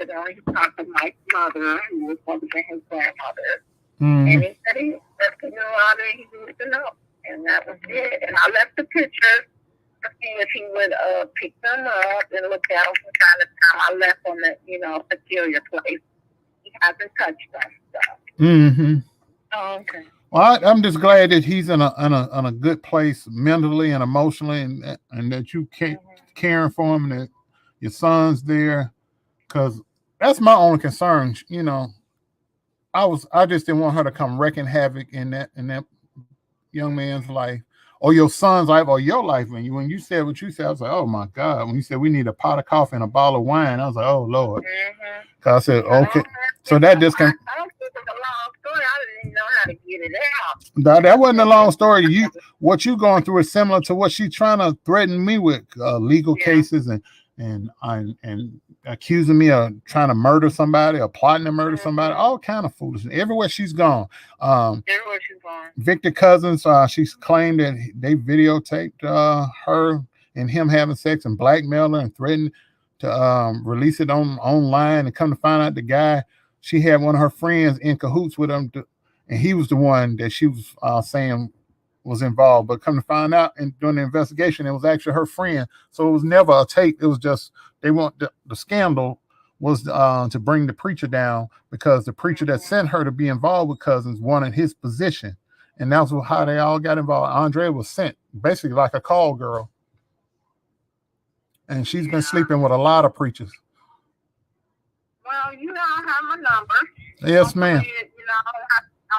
know. He talked to Mike's mother, who was supposed to be his grandmother. And he said he left to know all that he needed to know. And that was it. And I left the pictures to see if he would pick them up and look at them from time to time. I left on the, peculiar place. He hasn't touched them. So. Oh, okay. Well, I'm just glad that he's in a good place mentally and emotionally, and that you caring for him, and that your son's there, because that's my only concern. I just didn't want her to come wreaking havoc in that young man's life, or your son's life, or your life. When you said what you said, I was like, oh my God. When you said we need a pot of coffee and a bottle of wine, I was like, oh Lord. Cause I said, okay. So that just can. I don't think it's a long story. I didn't even know how to get it out. No, that wasn't a long story. What you going through is similar to what she's trying to threaten me with, legal cases and accusing me of trying to murder somebody or plotting to murder somebody, all kind of foolishness. Everywhere she's gone. Victor Cousins, she's claimed that they videotaped her and him having sex and blackmailed her and threatened to release it online, and come to find out the guy, she had one of her friends in cahoots with him, and he was the one that she was saying was involved. But come to find out, and during the investigation, it was actually her friend. So it was never a tape. It was just they want the scandal was to bring the preacher down, because the preacher that sent her to be involved with Cousins wanted his position, and that's how they all got involved. Andrea was sent basically like a call girl, and she's been sleeping with a lot of preachers. Well, I have my number. Yes, ma'am. I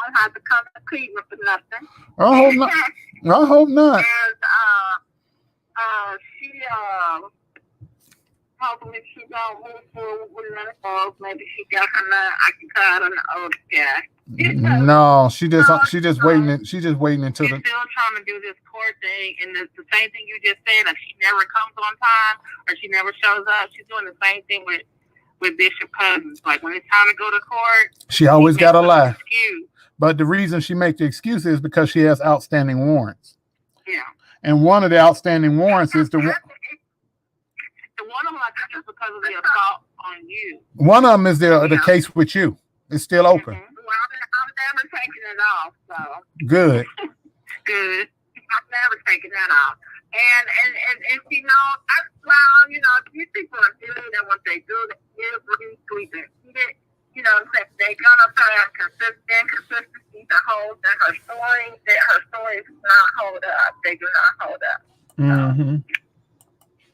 don't have to come to Cleveland for nothing. I hope not. I hope not. And she hopefully she gonna move forward with another girl. Maybe she got her now. I can call on the old guy. No, she's just waiting until she's still trying to do this court thing, and the same thing you just said. If she never comes on time or she never shows up, she's doing the same thing with Bishop Cousins. Like when it's time to go to court, she always got to lie. Excuse. But the reason she makes the excuse is because she has outstanding warrants. Yeah. And one of the outstanding warrants is the one of them, I think, is because of the assault on you. One of them is the case with you. It's still open. Well, I'm never taking it off. So good. Good. I've never taken that off. And these people are doing that. What they do, they really sleeping. They're gonna try consistency to hold that her stories do not hold up. They do not hold up.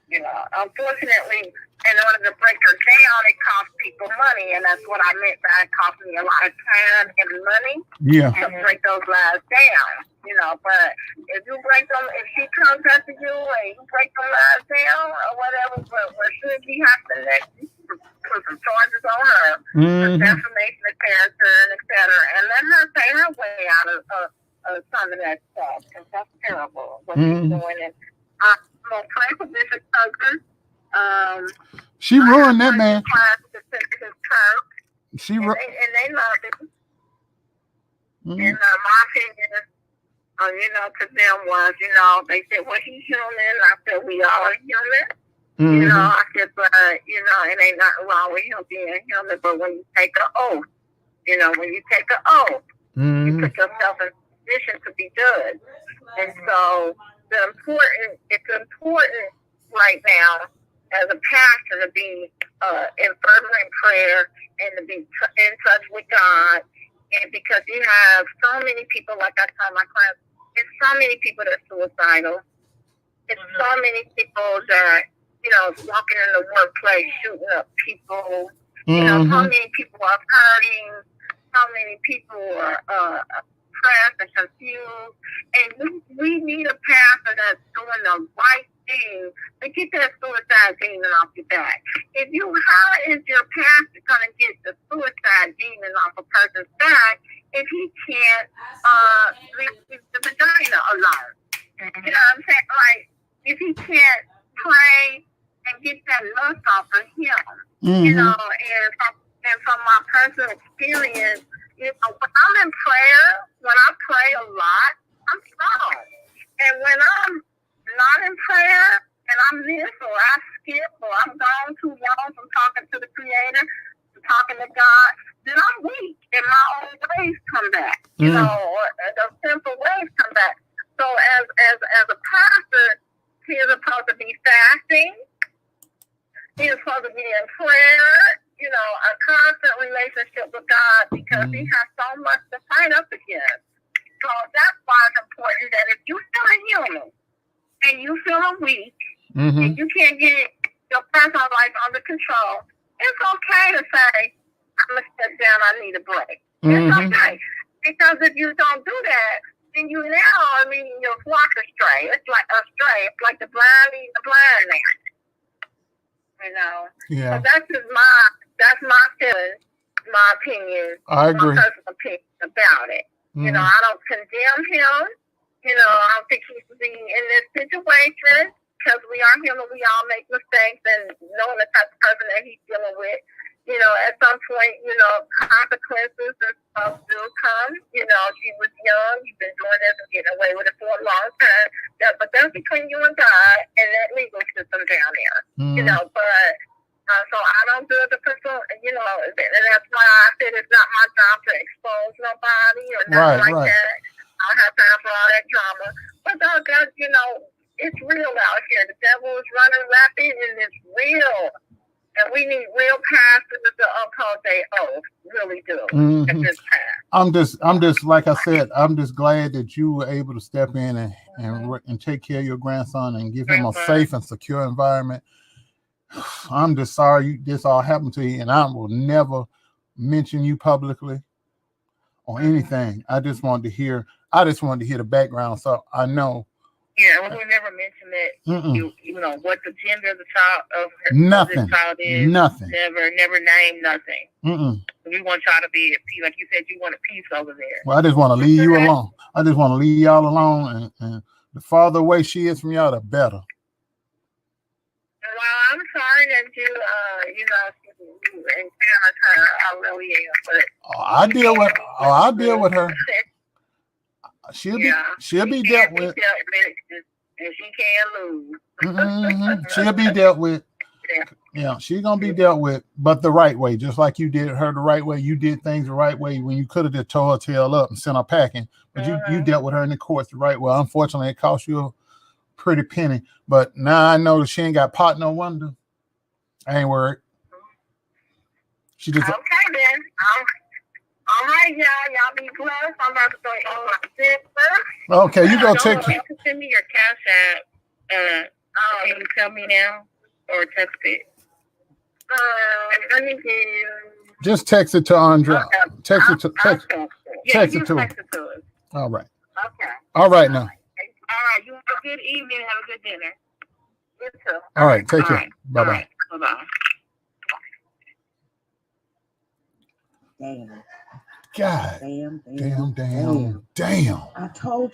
You know, unfortunately, in order to break her down, it costs people money, and that's what I meant by it cost me a lot of time and money to break those lives down. You know, but if you break them, if she contacted you and you break them lives down or whatever, what should be happening next? Put some charges on her, for defamation of character, and et cetera, and let her say her way out of some of that stuff, because that's terrible what she's doing. And I'm gonna pray for Bishop Tucker. She ruined that man. She and they love it. And my opinion is, you know, to them was, you know, they said, well, he's human. I said, we all are human. You know, I said, but, you know, it ain't nothing wrong with him being human. But when you take an oath, you know, when you take an oath, you put yourself in a position to be judged. And so it's important right now as a pastor to be in fervent prayer and to be in touch with God. And because you have so many people, like I tell my clients, it's so many people that are suicidal. It's so many people that, you know, walking in the workplace, shooting up people. You know, so many people are hurting. So many people are pressed and confused. And we need a pastor that's doing the right thing to get that suicide demon off your back. How is your pastor going to get the suicide demon off a person's back if he can't leave the vagina alone? You know what I'm saying? Like, if he can't pray and get that lust off of him, you know, and from my personal experience, you know, when I'm in prayer, when I pray a lot, I'm strong. And when I'm not in prayer and I miss or I skip or I'm gone too long from talking to the Creator, to talking to God, then I'm weak and my old ways come back, you know, or those simple ways come back. So as a pastor, he is supposed to be fasting. He is supposed to be in prayer, you know, a constant relationship with God, because he has so much to fight up against. So that's why it's important that if you feel human and you feel weak and you can't get your personal life under control, it's okay to say, I'm going to step down, I need a break. It's okay. Because if you don't do that, then you now, your flock astray. It's like astray. It's like the blind leading the blind man. You know? Yeah. So that's my feeling, my opinion. I agree. My personal opinion about it. You know, I don't condemn him. You know, I don't think he should be in this situation, because we are human. We all make mistakes, and knowing the type of person that he's dealing with, you know, at some point, you know, consequences and stuff will come. You know, she was young. You've been doing this and getting away with it for a long time. But that's between you and God and that legal system down there. You know, but so I don't do it to person, you know, and that's why I said it's not my job to expose nobody or nothing like that. I don't have time for all that drama. But God, you know, it's real out here. The devil is running rapid, and it's real. And we need real pastors to uphold their oath. Really do. At this time. I'm just like I said, I'm just glad that you were able to step in and take care of your grandson and give him a safe and secure environment. I'm just sorry this all happened to you, and I will never mention you publicly or anything. I just wanted to hear the background, so I know. Yeah, well, we never mentioned that. You know what the gender of the child is. Nothing. Never named nothing. We want y'all to be at peace, like you said. You want a peace over there. Well, I just want to leave you alone. I just want to leave y'all alone, and the farther away she is from y'all, the better. Well, I'm sorry that you encountered her. I really am, but I'll deal with her. She'll be dealt with. And she can't lose. She'll be dealt with. Yeah, she's gonna be dealt with, but the right way, just like you did her the right way. You did things the right way when you could have just tore her tail up and sent her packing, but you dealt with her in the courts the right way. Unfortunately, it cost you a pretty penny, but now I know that she ain't got pot no wonder. I ain't worried. She just okay then. All right, y'all be blessed. I'm about to go eat my dinner. Okay, you go take. Send me your cash app. Can you tell me now or text it? Let me see. Just text it to Andrea. Text it to text Yeah, text you it can to text it to us. All right. Okay. All right now. All right. You have a good evening. Have a good dinner. You too. All right. Take All care. right. Bye All bye. right. Bye-bye. Damn. God. Damn. Damn. I told you.